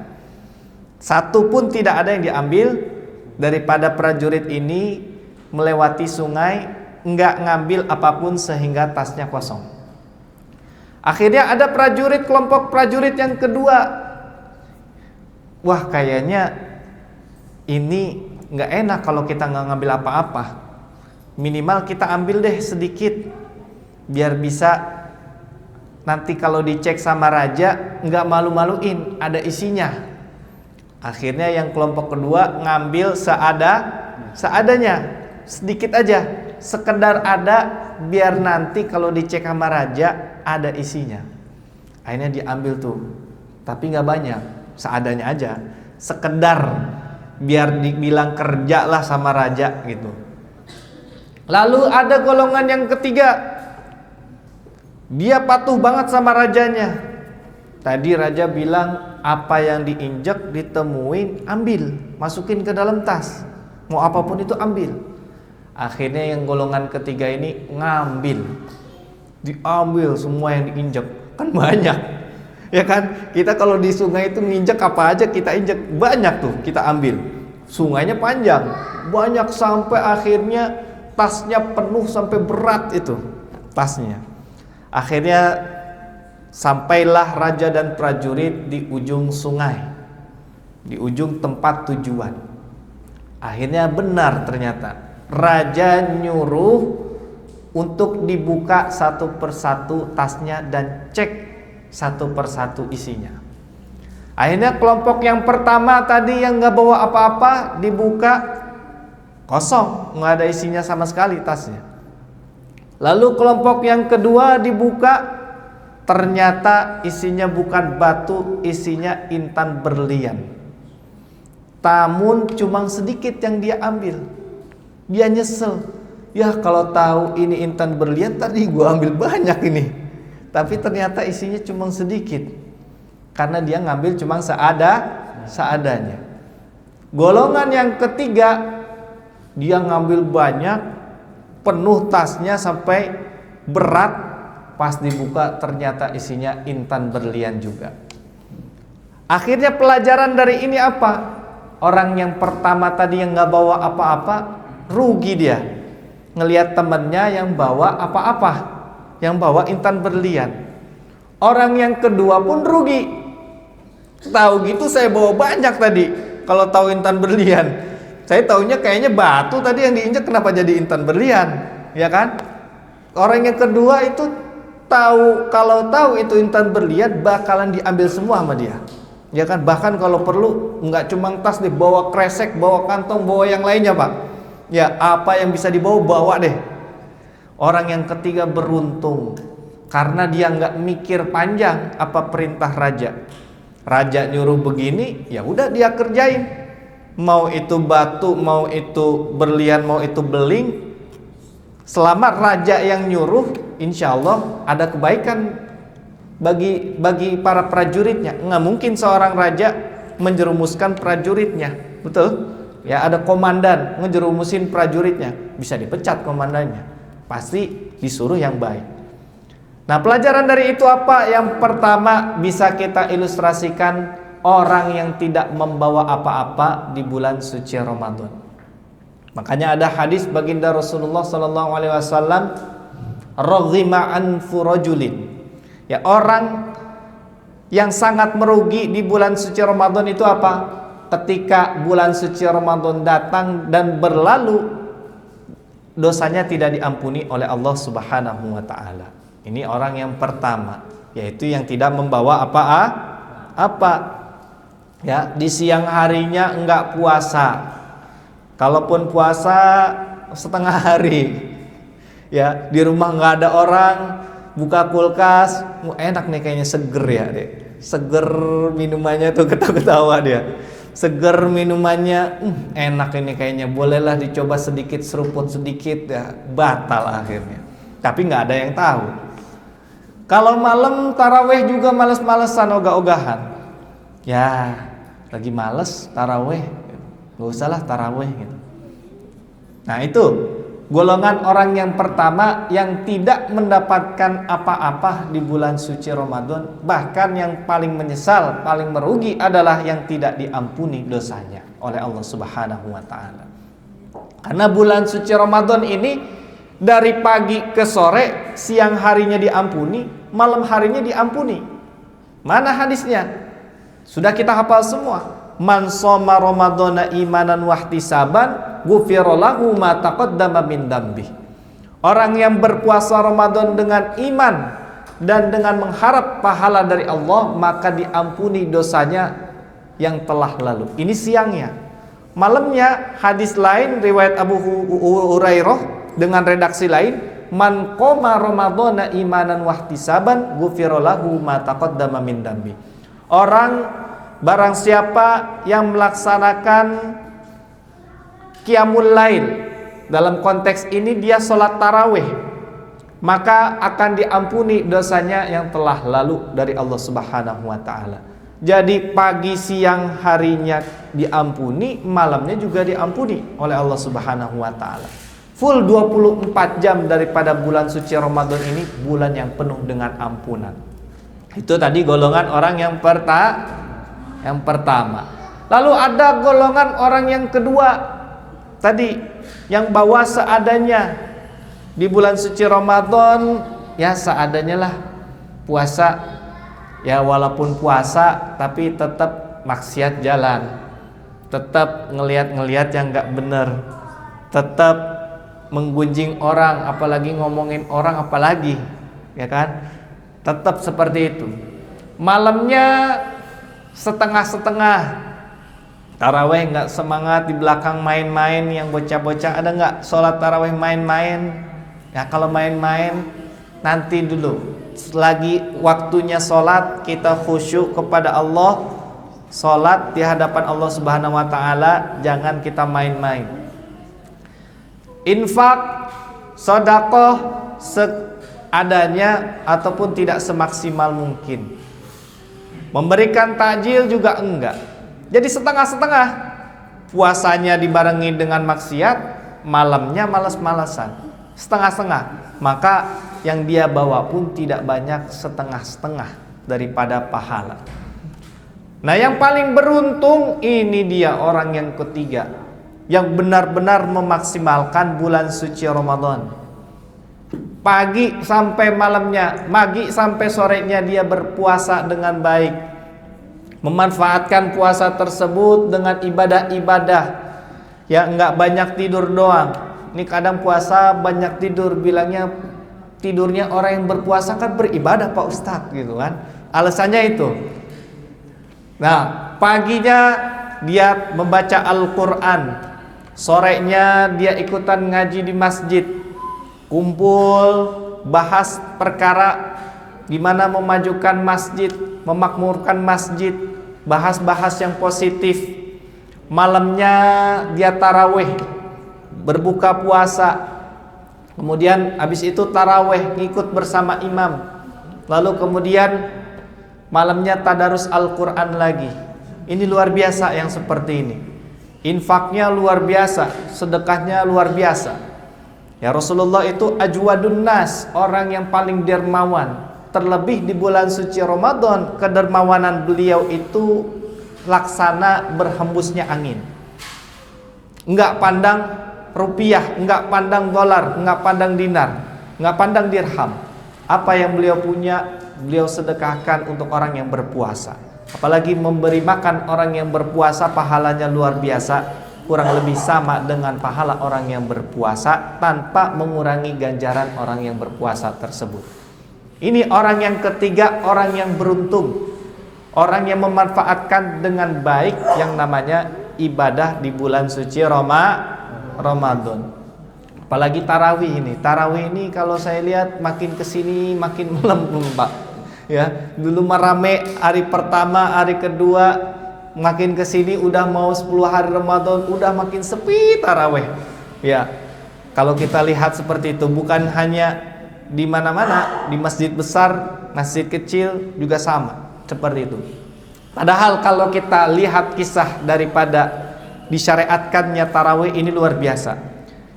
Satu pun tidak ada yang diambil daripada prajurit ini. Melewati sungai, nggak ngambil apapun sehingga tasnya kosong. Akhirnya ada prajurit, kelompok prajurit yang kedua. Wah, kayaknya ini nggak enak kalau kita nggak ngambil apa-apa. Minimal kita ambil deh sedikit, biar bisa nanti kalau dicek sama raja nggak malu-maluin, ada isinya. Akhirnya yang kelompok kedua ngambil seadanya, sedikit aja, sekedar ada, biar nanti kalau dicek sama raja ada isinya. Akhirnya diambil tuh, tapi nggak banyak, seadanya aja, sekedar biar dibilang kerja lah sama raja gitu. Lalu ada golongan yang ketiga, dia patuh banget sama rajanya. Tadi raja bilang apa yang diinjak ditemuin ambil, masukin ke dalam tas, mau apapun itu ambil. Akhirnya yang golongan ketiga ini ngambil, diambil semua yang diinjak, kan banyak ya kan. Kita kalau di sungai itu nginjak apa aja kita injak, banyak tuh kita ambil. Sungainya panjang, banyak, sampai akhirnya tasnya penuh, sampai berat itu tasnya. Akhirnya sampailah raja dan prajurit di ujung sungai, di ujung tempat tujuan. Akhirnya benar, ternyata raja nyuruh untuk dibuka satu persatu tasnya dan cek satu persatu isinya. Akhirnya kelompok yang pertama tadi yang nggak bawa apa-apa dibuka, kosong, nggak ada isinya sama sekali tasnya. Lalu kelompok yang kedua dibuka, ternyata isinya bukan batu, isinya intan berlian. Namun cuma sedikit yang dia ambil. Dia nyesel, ya kalau tahu ini intan berlian tadi gua ambil banyak ini. Tapi ternyata isinya cuma sedikit, karena dia ngambil cuma seadanya. Golongan yang ketiga, dia ngambil banyak, penuh tasnya sampai berat. Pas dibuka ternyata isinya intan berlian juga. Akhirnya pelajaran dari ini apa? Orang yang pertama tadi yang nggak bawa apa-apa, rugi dia. Ngelihat temennya yang bawa apa-apa, yang bawa intan berlian. Orang yang kedua pun rugi. Tahu gitu saya bawa banyak tadi. Kalau tahu intan berlian, saya taunya kayaknya batu tadi yang diinjak, kenapa jadi intan berlian, ya kan? Orang yang kedua itu tahu, kalau tahu itu intan berlian bakalan diambil semua sama dia, ya kan? Bahkan kalau perlu nggak cuma tas deh, bawa kresek, bawa kantong, bawa yang lainnya pak. Ya apa yang bisa dibawa bawa deh. Orang yang ketiga beruntung karena dia nggak mikir panjang apa perintah raja. Raja nyuruh begini, ya udah dia kerjain. mau itu batu, mau itu berlian, mau itu beling, selama raja yang nyuruh, insya Allah ada kebaikan bagi para prajuritnya. Nggak mungkin seorang raja menjerumuskan prajuritnya, betul? Ya, ada komandan ngejerumusin prajuritnya, bisa dipecat komandannya. Pasti disuruh yang baik. Nah, pelajaran dari itu apa? Yang pertama bisa kita ilustrasikan, orang yang tidak membawa apa-apa di bulan suci Ramadan. Makanya ada hadis baginda Rasulullah sallallahu alaihi wasallam, raghima anfu rajulin. Ya, orang yang sangat merugi di bulan suci Ramadan itu apa? Ketika bulan suci Ramadan datang dan berlalu, dosanya tidak diampuni oleh Allah Subhanahu wa taala. Ini orang yang pertama, yaitu yang tidak membawa apa. Ya, di siang harinya enggak puasa. Kalaupun puasa setengah hari. Ya, di rumah enggak ada orang, buka kulkas, enak nih kayaknya, seger ya, deh. Seger minumannya tuh, ketawa-ketawa dia. Seger minumannya, enak ini kayaknya, bolehlah dicoba sedikit, seruput sedikit, ya batal akhirnya. Tapi nggak ada yang tahu. Kalau malam taraweh juga males-malesan, ogah-ogahan. Ya, lagi males taraweh, nggak usahlah taraweh gitu. Nah, itu golongan orang yang pertama yang tidak mendapatkan apa-apa di bulan suci Ramadan. Bahkan yang paling menyesal, paling merugi adalah yang tidak diampuni dosanya oleh Allah Subhanahu wa taala. Karena bulan suci Ramadan ini dari pagi ke sore, siang harinya diampuni, malam harinya diampuni. Mana hadisnya? Sudah kita hafal semua. Man shoma ramadhana imanan wahtisaban ghufira lahu ma taqaddama min dambi. Orang yang berpuasa Ramadan dengan iman dan dengan mengharap pahala dari Allah, maka diampuni dosanya yang telah lalu. Ini siangnya. Malamnya hadis lain riwayat Abu Hurairah dengan redaksi lain, man qoma ramadhana imanan wahtisaban ghufira lahu ma taqaddama min dambi. Orang, barang siapa yang melaksanakan qiyamul lail, dalam konteks ini dia sholat tarawih, maka akan diampuni dosanya yang telah lalu dari Allah Subhanahu wa ta'ala. Jadi pagi siang harinya diampuni, malamnya juga diampuni oleh Allah Subhanahu wa ta'ala. Full 24 jam daripada bulan suci Ramadan ini, bulan yang penuh dengan ampunan. Itu tadi golongan orang yang pertama. Lalu ada golongan orang yang kedua, tadi yang bawa seadanya di bulan suci Ramadan, ya seadanya lah puasa, ya walaupun puasa tapi tetap maksiat jalan, tetap ngelihat yang nggak bener, tetap menggunjing orang, apalagi ngomongin orang, apalagi, ya kan? Tetap seperti itu. Malamnya setengah-setengah, taraweh nggak semangat, di belakang main-main. Yang bocah-bocah ada nggak sholat taraweh main-main? Ya kalau main-main nanti dulu, lagi waktunya sholat kita khusyuk kepada Allah, sholat di hadapan Allah Subhanahu wa ta'ala, jangan kita main-main. Infak, sedekah seadanya ataupun tidak semaksimal mungkin. Memberikan takjil juga enggak. Jadi setengah-setengah. Puasanya dibarengi dengan maksiat, malamnya malas-malasan. Setengah-setengah. Maka yang dia bawa pun tidak banyak, setengah-setengah daripada pahala. Nah, yang paling beruntung ini dia orang yang ketiga, yang benar-benar memaksimalkan bulan suci Ramadan. Pagi sampai malamnya, pagi sampai sorenya dia berpuasa dengan baik, memanfaatkan puasa tersebut dengan ibadah-ibadah. Ya enggak banyak tidur doang. Ini kadang puasa banyak tidur, bilangnya tidurnya orang yang berpuasa kan beribadah Pak Ustadz gitu kan. Alasannya itu. Nah, paginya dia membaca Al-Quran, sorenya dia ikutan ngaji di masjid, kumpul bahas perkara gimana memajukan masjid, memakmurkan masjid, bahas-bahas yang positif. malamnya dia taraweh, berbuka puasa, kemudian habis itu taraweh ngikut bersama imam, lalu kemudian malamnya tadarus Al-Quran lagi. Ini luar biasa yang seperti ini. Infaknya luar biasa, sedekahnya luar biasa. Ya, Rasulullah itu ajwadun nas, orang yang paling dermawan. Terlebih di bulan suci Ramadan, kedermawanan beliau itu laksana berhembusnya angin. Enggak pandang rupiah, enggak pandang dolar, enggak pandang dinar, enggak pandang dirham. Apa yang beliau punya, beliau sedekahkan untuk orang yang berpuasa. Apalagi memberi makan orang yang berpuasa, pahalanya luar biasa, kurang lebih sama dengan pahala orang yang berpuasa tanpa mengurangi ganjaran orang yang berpuasa tersebut. Ini orang yang ketiga, orang yang beruntung, orang yang memanfaatkan dengan baik yang namanya ibadah di bulan suci Ramadan. Apalagi tarawih ini. Tarawih ini kalau saya lihat makin kesini makin melempem, Pak. Ya, dulu merame hari pertama, hari kedua, makin kesini udah mau 10 hari Ramadan, udah makin sepi tarawih. Ya, kalau kita lihat seperti itu, bukan hanya di mana-mana, di masjid besar, masjid kecil juga sama seperti itu. Padahal kalau kita lihat kisah daripada disyariatkannya tarawih ini luar biasa.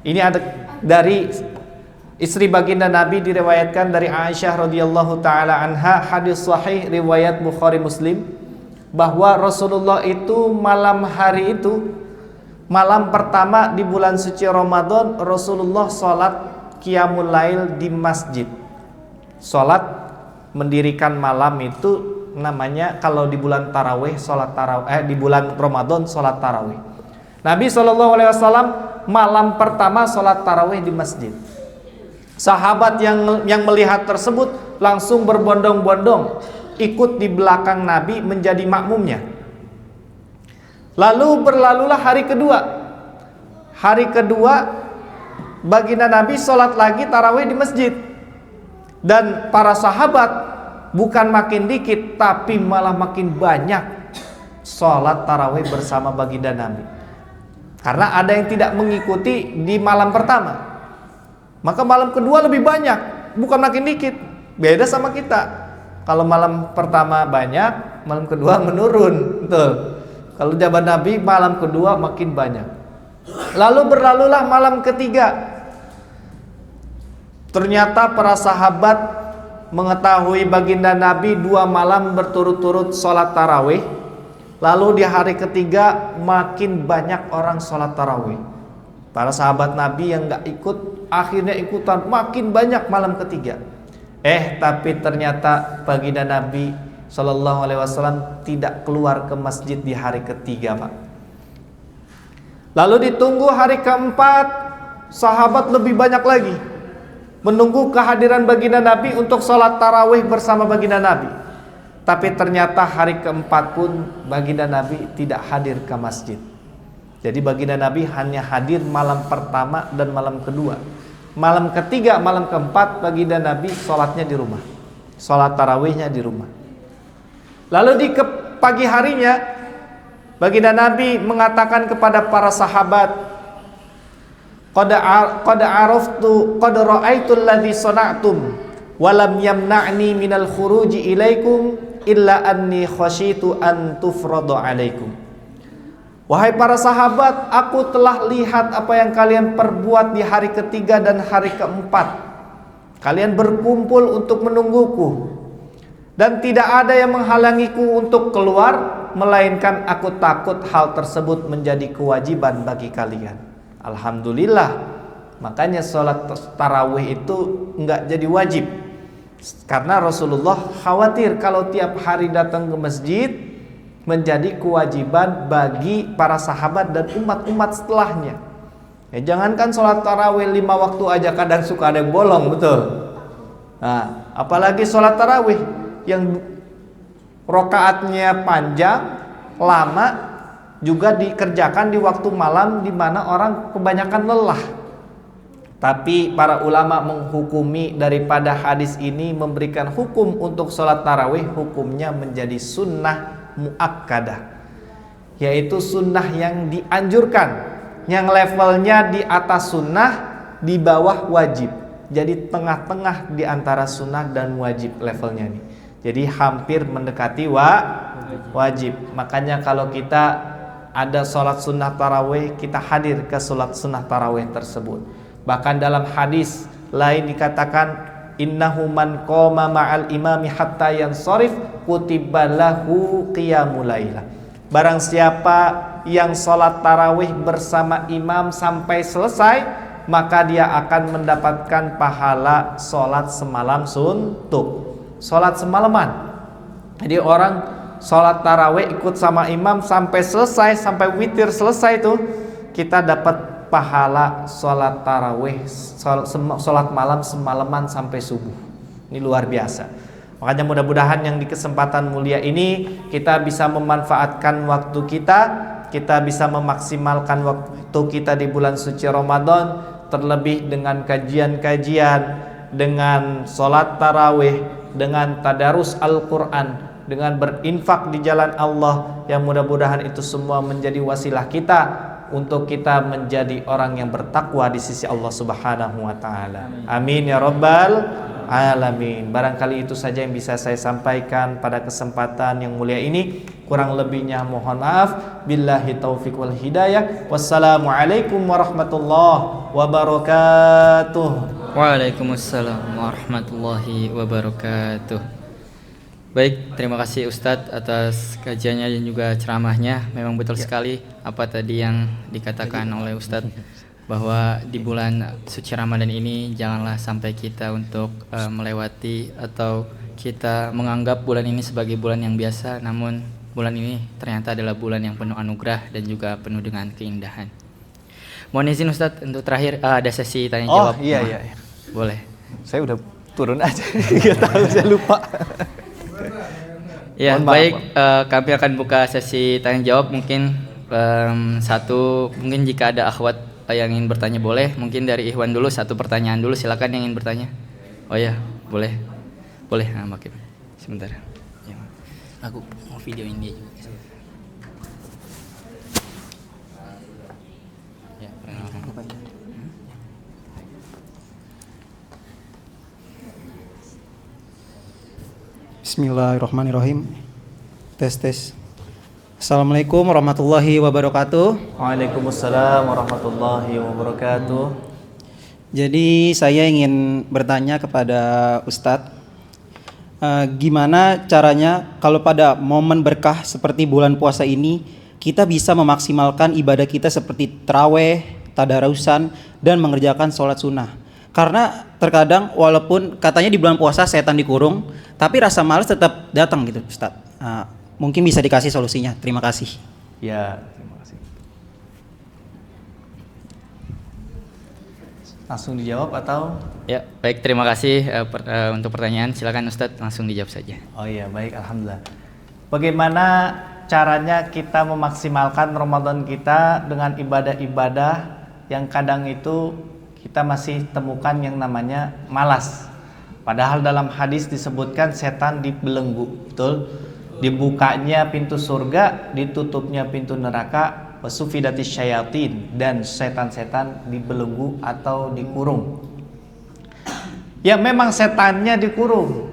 Ini ada dari istri baginda Nabi, diriwayatkan dari Aisyah radhiyallahu taala anha, hadis sahih riwayat Bukhari Muslim, bahwa Rasulullah itu malam hari itu, malam pertama di bulan suci Ramadan, Rasulullah sholat qiyamul lail di masjid. Sholat mendirikan malam itu namanya, kalau di bulan tarawih sholat tarawih, di bulan Ramadan sholat tarawih. Nabi SAW malam pertama sholat tarawih di masjid. Sahabat yang melihat tersebut langsung berbondong-bondong ikut di belakang Nabi menjadi makmumnya. Lalu berlalulah hari kedua. Hari kedua baginda Nabi sholat lagi tarawih di masjid. Dan para sahabat bukan makin dikit, tapi malah makin banyak sholat tarawih bersama baginda Nabi. Karena ada yang tidak mengikuti di malam pertama, maka malam kedua lebih banyak, bukan makin dikit. Beda sama kita. Kalau malam pertama banyak, malam kedua menurun. Betul. Kalau zaman Nabi malam kedua makin banyak. Lalu berlalulah malam ketiga. Ternyata para sahabat mengetahui baginda Nabi 2 malam berturut-turut sholat tarawih. Lalu di hari ketiga makin banyak orang sholat tarawih. Para sahabat Nabi yang gak ikut akhirnya ikutan, makin banyak malam ketiga. Tapi ternyata baginda Nabi SAW tidak keluar ke masjid di hari ketiga, Pak. Lalu ditunggu hari keempat, sahabat lebih banyak lagi menunggu kehadiran baginda Nabi untuk sholat tarawih bersama baginda Nabi. Tapi ternyata hari keempat pun baginda Nabi tidak hadir ke masjid. Jadi baginda Nabi hanya hadir malam pertama dan malam kedua. Malam ketiga, malam keempat baginda Nabi sholatnya di rumah, sholat tarawihnya di rumah. Lalu di pagi harinya baginda Nabi mengatakan kepada para sahabat, Qad araftu qad ra'aitu alladhi sana'tum wa lam yamna'ni minal khuruji ilaikum illa anni khasyitu an tufradu alaikum. Wahai para sahabat, aku telah lihat apa yang kalian perbuat di hari ketiga dan hari keempat. Kalian berkumpul untuk menungguku, dan tidak ada yang menghalangiku untuk keluar, melainkan aku takut hal tersebut menjadi kewajiban bagi kalian. Alhamdulillah, makanya sholat tarawih itu enggak jadi wajib, karena Rasulullah khawatir kalau tiap hari datang ke masjid menjadi kewajiban bagi para sahabat dan umat-umat setelahnya. Jangankan sholat tarawih 5 waktu aja kadang suka ada yang bolong, betul. Nah, apalagi sholat tarawih yang rokaatnya panjang, lama, juga dikerjakan di waktu malam di mana orang kebanyakan lelah. Tapi para ulama menghukumi daripada hadis ini, memberikan hukum untuk sholat tarawih, hukumnya menjadi sunnah muakkadah. yaitu sunnah yang dianjurkan, yang levelnya di atas sunnah, di bawah wajib. Jadi tengah-tengah di antara sunnah dan wajib levelnya nih. Jadi hampir mendekati wajib. Makanya kalau kita ada sholat sunnah tarawih, kita hadir ke sholat sunnah tarawih tersebut. Bahkan dalam hadis lain dikatakan, innahu man qoma ma'al imami hatta yansharif kutiba lahu qiyamul lailah. Barang siapa yang sholat tarawih bersama imam sampai selesai, maka dia akan mendapatkan pahala sholat semalam suntuk, sholat semalaman. Jadi orang sholat tarawih ikut sama imam sampai selesai, sampai witir selesai tuh, kita dapat pahala sholat tarawih, sholat malam semalaman sampai subuh. Ini luar biasa. Makanya mudah-mudahan yang di kesempatan mulia ini kita bisa memanfaatkan waktu kita bisa memaksimalkan waktu kita di bulan suci Ramadan, terlebih dengan kajian-kajian, dengan sholat tarawih, dengan tadarus Al-Quran, dengan berinfak di jalan Allah, yang mudah-mudahan itu semua menjadi wasilah kita untuk kita menjadi orang yang bertakwa di sisi Allah Subhanahu wa taala. Amin ya rabbal alamin. Barangkali itu saja yang bisa saya sampaikan pada kesempatan yang mulia ini. Kurang lebihnya mohon maaf. Billahi taufik wal hidayah. Wassalamualaikum warahmatullahi wabarakatuh. Waalaikumsalam warahmatullahi wabarakatuh. Baik, terima kasih Ustadz atas kajiannya dan juga ceramahnya. Memang betul sekali apa tadi yang dikatakan oleh Ustadz, bahwa di bulan suci Ramadan ini janganlah sampai kita untuk melewati atau kita menganggap bulan ini sebagai bulan yang biasa, namun bulan ini ternyata adalah bulan yang penuh anugerah dan juga penuh dengan keindahan. Mohon izin Ustadz untuk terakhir ada sesi tanya jawab. Oh iya. Boleh. Saya udah turun aja. Nggak tahu, saya lupa. Ya, Mohon maaf, baik, kami akan buka sesi tanya jawab. Mungkin mungkin jika ada akhwat yang ingin bertanya boleh. Mungkin dari Ikhwan dulu, satu pertanyaan dulu, silakan yang ingin bertanya. Oh ya, boleh. Nah, makin sebentar. Ya, aku mau videoin dia juga. Ya, Bismillahirrahmanirrahim. Tes. Assalamualaikum warahmatullahi wabarakatuh. Waalaikumsalam warahmatullahi wabarakatuh. Jadi saya ingin bertanya kepada Ustadz, gimana caranya kalau pada momen berkah seperti bulan puasa ini kita bisa memaksimalkan ibadah kita seperti taraweh, tadarusan, dan mengerjakan sholat sunnah? Karena terkadang walaupun katanya di bulan puasa setan dikurung, tapi rasa malas tetap datang gitu Ustadz. Mungkin bisa dikasih solusinya. Terima kasih. Ya, terima kasih. Langsung dijawab atau? Ya, baik, terima kasih untuk pertanyaan. Silakan Ustadz langsung dijawab saja. Oh iya, baik, alhamdulillah. Bagaimana caranya kita memaksimalkan Ramadan kita dengan ibadah-ibadah yang kadang itu kita masih temukan yang namanya malas. Padahal dalam hadis disebutkan setan dibelenggu, betul? Dibukanya pintu surga, ditutupnya pintu neraka, wasufidatis syayatin, dan setan-setan dibelenggu atau dikurung. Ya memang setannya dikurung,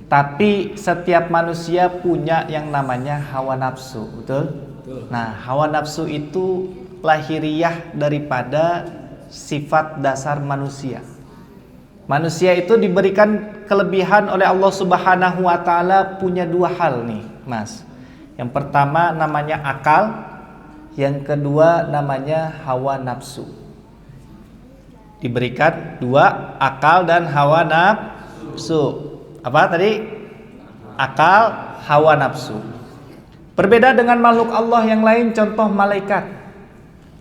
tapi setiap manusia punya yang namanya hawa nafsu, betul? Nah, hawa nafsu itu lahiriah daripada sifat dasar manusia. Manusia itu diberikan kelebihan oleh Allah Subhanahu wa taala punya dua hal nih, Mas. Yang pertama namanya akal, yang kedua namanya hawa nafsu. Diberikan dua, akal dan hawa nafsu. Apa tadi? Akal, hawa nafsu. Berbeda dengan makhluk Allah yang lain, contoh malaikat.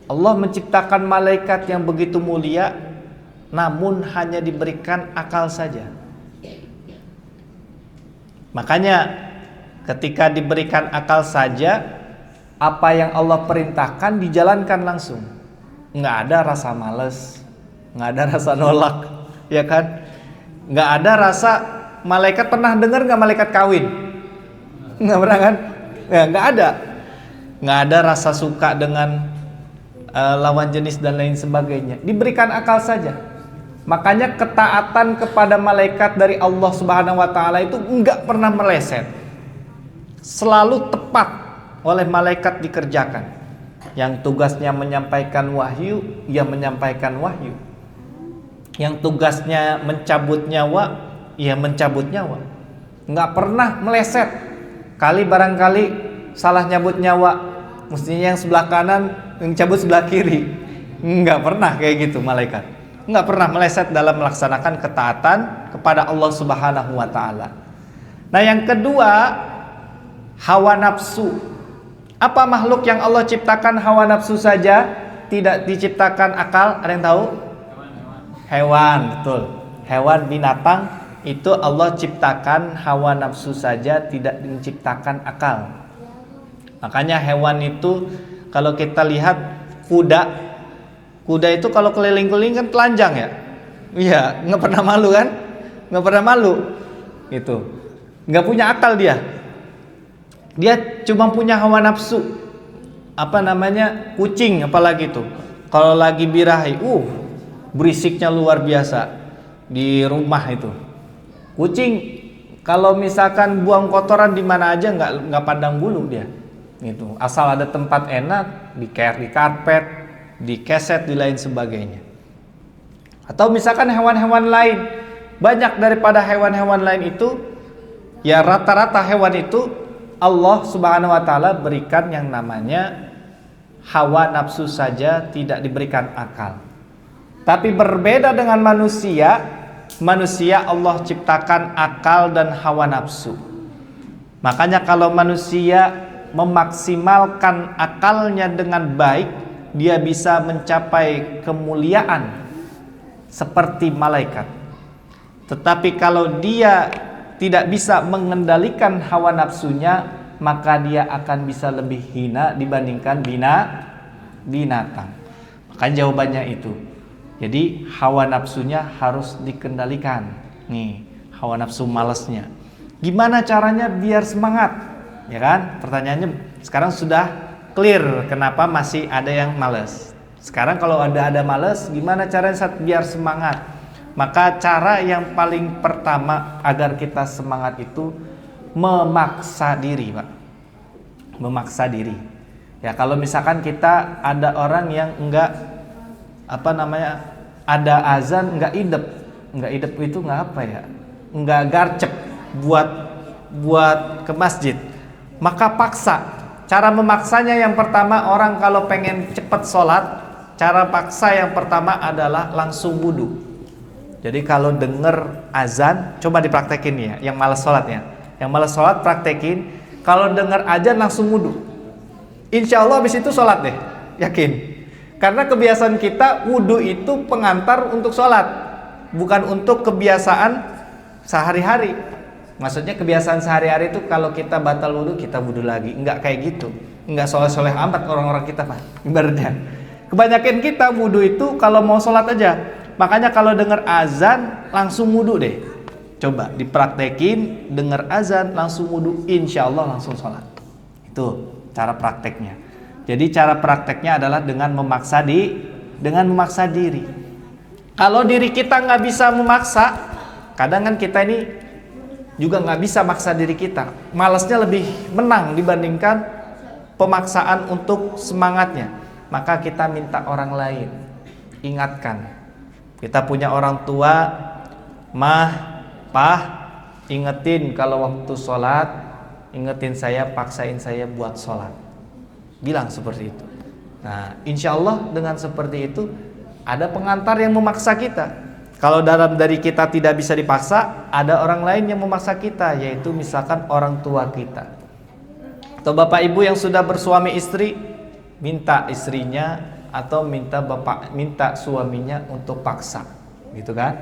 Allah menciptakan malaikat yang begitu mulia, namun hanya diberikan akal saja. Makanya ketika diberikan akal saja, apa yang Allah perintahkan dijalankan langsung. Nggak ada rasa males, nggak ada rasa nolak, ya kan? Nggak ada rasa. Malaikat pernah dengar nggak malaikat kawin? Nggak pernah kan? Ya, nggak ada. nggak ada rasa suka dengan lawan jenis dan lain sebagainya. Diberikan akal saja. Makanya ketaatan kepada malaikat dari Allah Subhanahu wa taala itu enggak pernah meleset. Selalu tepat oleh malaikat dikerjakan. Yang tugasnya menyampaikan wahyu, ia menyampaikan wahyu. Yang tugasnya mencabut nyawa, ia mencabut nyawa. Enggak pernah meleset. Kali barangkali salah nyabut nyawa, mestinya yang sebelah kanan yang cabut sebelah kiri. Enggak pernah kayak gitu malaikat. Enggak pernah meleset dalam melaksanakan ketaatan kepada Allah Subhanahu wa taala. Nah, yang kedua, hawa nafsu. Apa makhluk yang Allah ciptakan hawa nafsu saja, tidak diciptakan akal? Ada yang tahu? Hewan, betul. Hewan, binatang itu Allah ciptakan hawa nafsu saja, tidak menciptakan akal. Makanya hewan itu kalau kita lihat kuda itu kalau keliling-keliling kan telanjang ya. Iya, nggak pernah malu kan? Nggak pernah malu. Gitu. Nggak punya akal dia. Dia cuma punya hawa nafsu. Apa namanya? Kucing apalagi tuh. Kalau lagi birahi, berisiknya luar biasa di rumah itu. Kucing kalau misalkan buang kotoran di mana aja nggak pandang bulu dia. Gitu. Asal ada tempat enak, di karpet, di keset, di lain sebagainya. Atau misalkan hewan-hewan lain, banyak daripada hewan-hewan lain itu, ya rata-rata hewan itu Allah Subhanahu wa taala berikan yang namanya hawa nafsu saja, tidak diberikan akal. Tapi berbeda dengan manusia, manusia Allah ciptakan akal dan hawa nafsu. Makanya kalau manusia memaksimalkan akalnya dengan baik, dia bisa mencapai kemuliaan seperti malaikat. Tetapi kalau dia tidak bisa mengendalikan hawa nafsunya, maka dia akan bisa lebih hina dibandingkan binatang. Maka jawabannya itu. Jadi hawa nafsunya harus dikendalikan. Nih, hawa nafsu malasnya. Gimana caranya biar semangat? Ya kan? Pertanyaannya sekarang sudah clear kenapa masih ada yang malas. Sekarang kalau ada malas, gimana caranya biar semangat? Maka cara yang paling pertama agar kita semangat itu memaksa diri, Pak. Memaksa diri. Ya, kalau misalkan kita ada orang yang enggak ada azan enggak idep. Enggak idep itu enggak apa ya? Enggak garcep buat ke masjid. Maka paksa. Cara memaksanya yang pertama, orang kalau pengen cepat sholat, cara paksa yang pertama adalah langsung wudu. Jadi kalau denger azan, coba dipraktekin ya, yang malas sholatnya. Yang malas sholat praktekin, kalau denger azan langsung wudu. Insya Allah habis itu sholat deh, yakin. Karena kebiasaan kita wudu itu pengantar untuk sholat, bukan untuk kebiasaan sehari-hari. Maksudnya kebiasaan sehari-hari itu kalau kita batal wudu, kita wudu lagi. Enggak kayak gitu. Enggak soleh-soleh amat orang-orang kita, Pak. Ibaratnya. Kebanyakan kita wudu itu kalau mau sholat aja. Makanya kalau dengar azan langsung wudu deh. Coba dipraktekin, dengar azan langsung wudu, insya Allah langsung sholat. Itu cara prakteknya. Jadi cara prakteknya adalah dengan memaksa diri. Kalau diri kita nggak bisa memaksa, kadang kan kita ini juga nggak bisa maksa diri kita. Malasnya lebih menang dibandingkan pemaksaan untuk semangatnya. Maka kita minta orang lain, ingatkan. Kita punya orang tua, mah, pah, ingetin kalau waktu sholat, ingetin saya, paksain saya buat sholat. Bilang seperti itu. Nah, insya Allah dengan seperti itu ada pengantar yang memaksa kita. Kalau dalam dari kita tidak bisa dipaksa, ada orang lain yang memaksa kita, yaitu misalkan orang tua kita. Atau bapak ibu yang sudah bersuami istri, minta istrinya atau minta suaminya untuk paksa, gitu kan?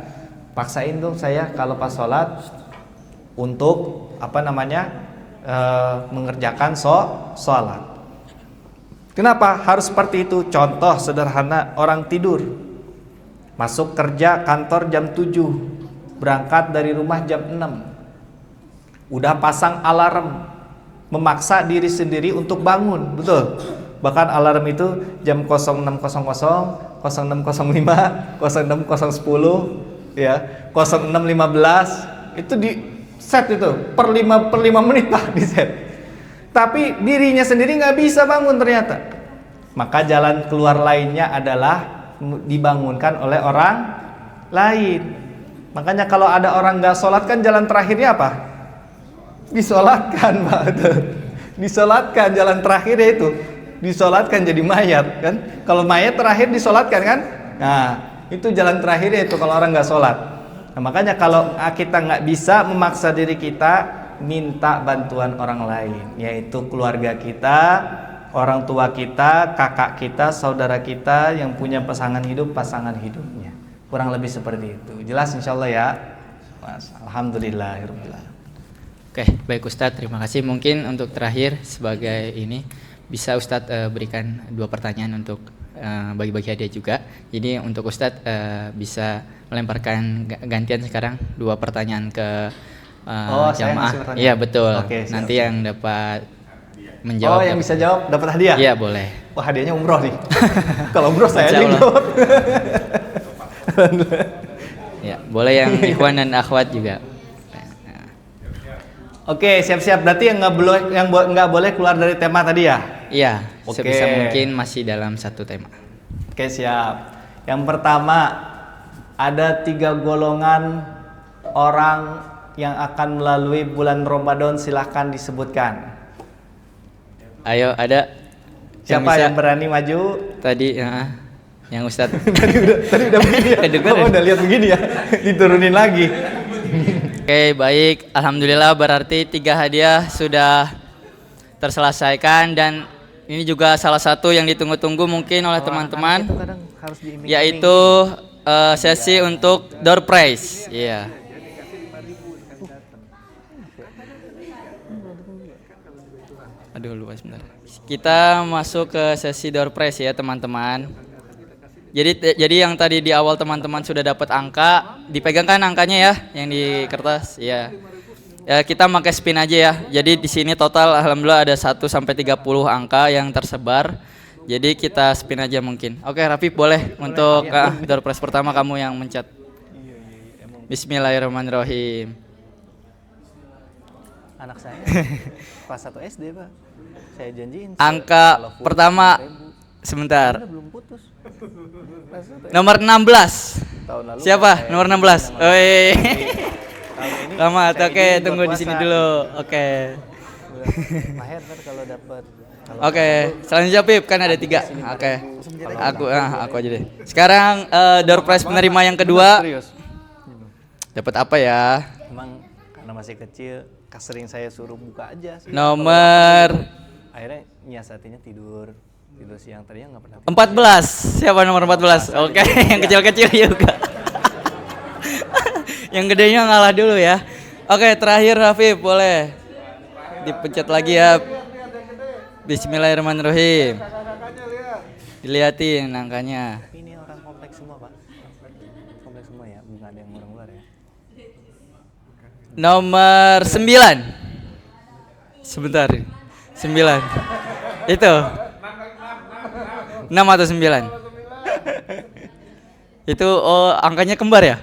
Paksain dong saya kalau pas sholat untuk mengerjakan sholat. Kenapa harus seperti itu? Contoh sederhana, orang tidur, masuk kerja kantor jam 7, berangkat dari rumah jam 6, udah pasang alarm, memaksa diri sendiri untuk bangun, betul. Bahkan alarm itu jam 06.00, 06.05, 06.10, ya, 06.15 itu di set itu per 5 menit Pak di set. Tapi dirinya sendiri nggak bisa bangun ternyata. Maka jalan keluar lainnya adalah dibangunkan oleh orang lain. Makanya kalau ada orang nggak sholat kan jalan terakhirnya apa? Disolatkan Pak. Disolatkan, jalan terakhirnya itu disolatkan jadi mayat kan. Kalau mayat terakhir disolatkan kan. Nah itu jalan terakhirnya itu kalau orang nggak sholat. Nah, makanya kalau kita nggak bisa memaksa diri kita, minta bantuan orang lain, yaitu keluarga kita, orang tua kita, kakak kita, saudara kita yang punya pasangan hidupnya. Kurang lebih seperti itu. Jelas insya Allah ya. Mas, alhamdulillahirobbilalamin. Oke, baik Ustadz, terima kasih. Mungkin untuk terakhir sebagai ini bisa Ustadz berikan 2 pertanyaan untuk bagi-bagi hadiah juga. Jadi untuk Ustadz bisa melemparkan gantian sekarang 2 pertanyaan ke jamaah. Iya betul. Oke, nanti yang dapat menjawab. Yang bisa jawab dapat hadiah. Iya boleh. Wah hadiahnya umroh nih. Kalau umroh saya Insya yang Allah. jawab. Ya boleh yang ikhwan dan akhwat juga. Oke, siap-siap. Berarti yang nggak boleh keluar dari tema tadi ya? Iya. Oke. Sebisa mungkin masih dalam satu tema. Oke, siap. Yang pertama, ada 3 golongan orang yang akan melalui bulan Ramadan, silahkan disebutkan. Ayo ada. Siapa yang berani maju? Tadi yang Ustadz. tadi udah begini ya. Udah lihat begini ya. Diturunin lagi. Oke, baik. Alhamdulillah berarti 3 hadiah sudah terselesaikan dan ini juga salah satu yang ditunggu-tunggu mungkin oleh teman-teman, yaitu sesi untuk door prize. Iya. Aduh lupa sebentar. Kita masuk ke sesi door prize ya teman-teman. Jadi yang tadi di awal teman-teman sudah dapat angka, dipegangkan angkanya ya yang di kertas. Ya. Ya kita pakai spin aja ya. Jadi di sini total alhamdulillah ada 1 sampai 30 angka yang tersebar. Jadi kita spin aja mungkin. Oke, Rafif boleh untuk door prize pertama kamu yang mencet. Bismillahirrahmanirrahim. Anak saya kelas 1 SD, Pak. Saya janjiin. Angka pertama sebentar. Belum putus. Nomor 16. Tahun lalu Siapa? Nomor 16. Oi. Selamat. Oke, tunggu di sini dulu. Oke. Mahir kan kalau dapat. Oke, selanjutnya Pip kan ada 3. Oke. Aku aja deh. Sekarang door prize penerima yang kedua. Dapat apa ya? Emang karena masih kecil, sering saya suruh buka aja sih. Nomor Akhirnya nyiasatinya tidur siang, tadinya nggak pernah. 14. Siapa nomor 14? Oke, yang kecil-kecil juga. Yang gedenya ngalah dulu ya. Oke, terakhir Rafif boleh dipencet lagi ya. Bismillahirrahmanirrahim. Dilihatin angkanya. Ini orang kompleks semua, Pak. Kompleks semua ya, bukan ada yang orang luar ya. Nomor 9. Sebentar. 9. Itu. 6 atau 9? Itu angkanya kembar ya?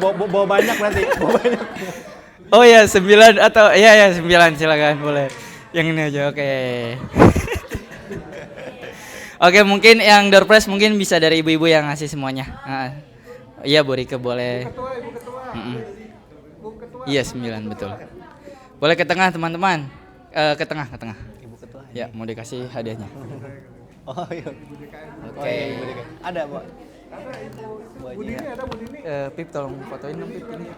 Bawa banyak berarti. Bawa banyak. Oh ya 9 atau ya 9 silakan boleh. Yang ini aja oke. Oke mungkin yang door prize mungkin bisa dari ibu-ibu yang ngasih semuanya. Iya Bu Rike boleh. Iya 9 betul. Boleh ke tengah teman-teman. Ke tengah. Ibu ketua. Ya mau dikasih hadiahnya. Oh iya. Oke. Ada, Pak. Bu Dini ada Bu Dini? Pip tolong fotoin dong Pip ini.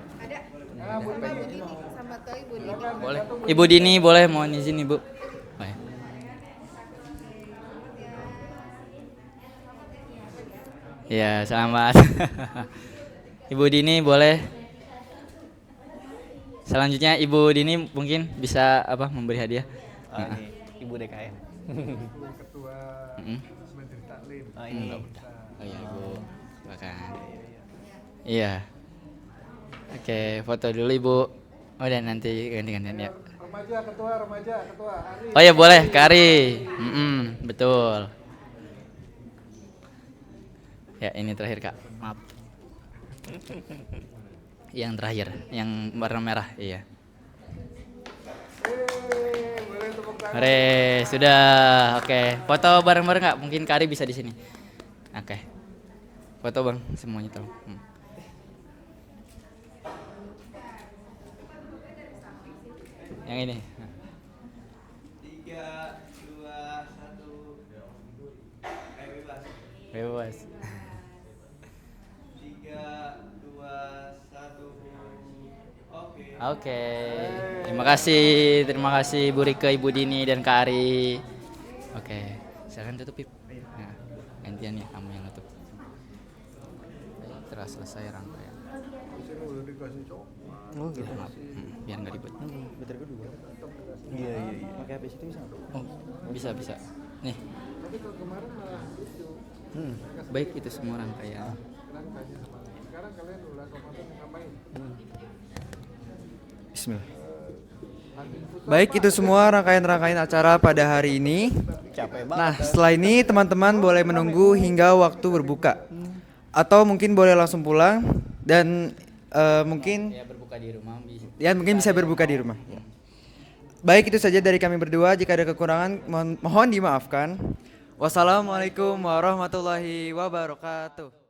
Sama tuh Ibu Dini. Boleh. Ibu Dini boleh mohon izin Ibu. Boleh. Ya, selamat. Ibu Dini boleh. Selanjutnya Ibu Dini mungkin bisa memberi hadiah. Ini Ibu DKM. Ketua Menteri Taklim. Oh ini. Oh iya Ibu. Silakan. Iya. Oke, foto dulu Ibu. Oh dan nanti ganti-gantian ya. Remaja, ketua, Ari. Oh ya boleh, Kari. Betul. Ya ini terakhir kak, maaf. Yang terakhir, yang warna merah, iya. Boleh tepuk tangan. Oke, sudah. Oke, foto bareng-bareng nggak? Mungkin Kari bisa di sini. Oke, foto bang, semuanya tolong. Yang ini. 3, 2, 1. Bebas. Bebas. 3, 2, 1. Oke. Oke. Terima kasih Bu Rike, Ibu Dini dan Kak Ari. Oke, silakan tutup Pip. Nah, gantian ya kamu yang tutup. Telah selesai rangkaian. Oh gitu. Maaf. Biar nggak ribet. Baterai kedua. Iya. Pakai HP situ bisa. Oh, bisa. Nih. Baik itu semua rangkaian. Sekarang kalian bulan Ramadan ngapain? Bismillah. Baik, itu semua rangkaian-rangkaian acara pada hari ini. Nah, setelah ini teman-teman boleh menunggu hingga waktu berbuka. Atau mungkin boleh langsung pulang dan mungkin Ya berbuka di rumah bisa. ya mungkin bisa berbuka di rumah. Baik, itu saja dari kami berdua. Jika ada kekurangan mohon dimaafkan. Wassalamualaikum warahmatullahi wabarakatuh.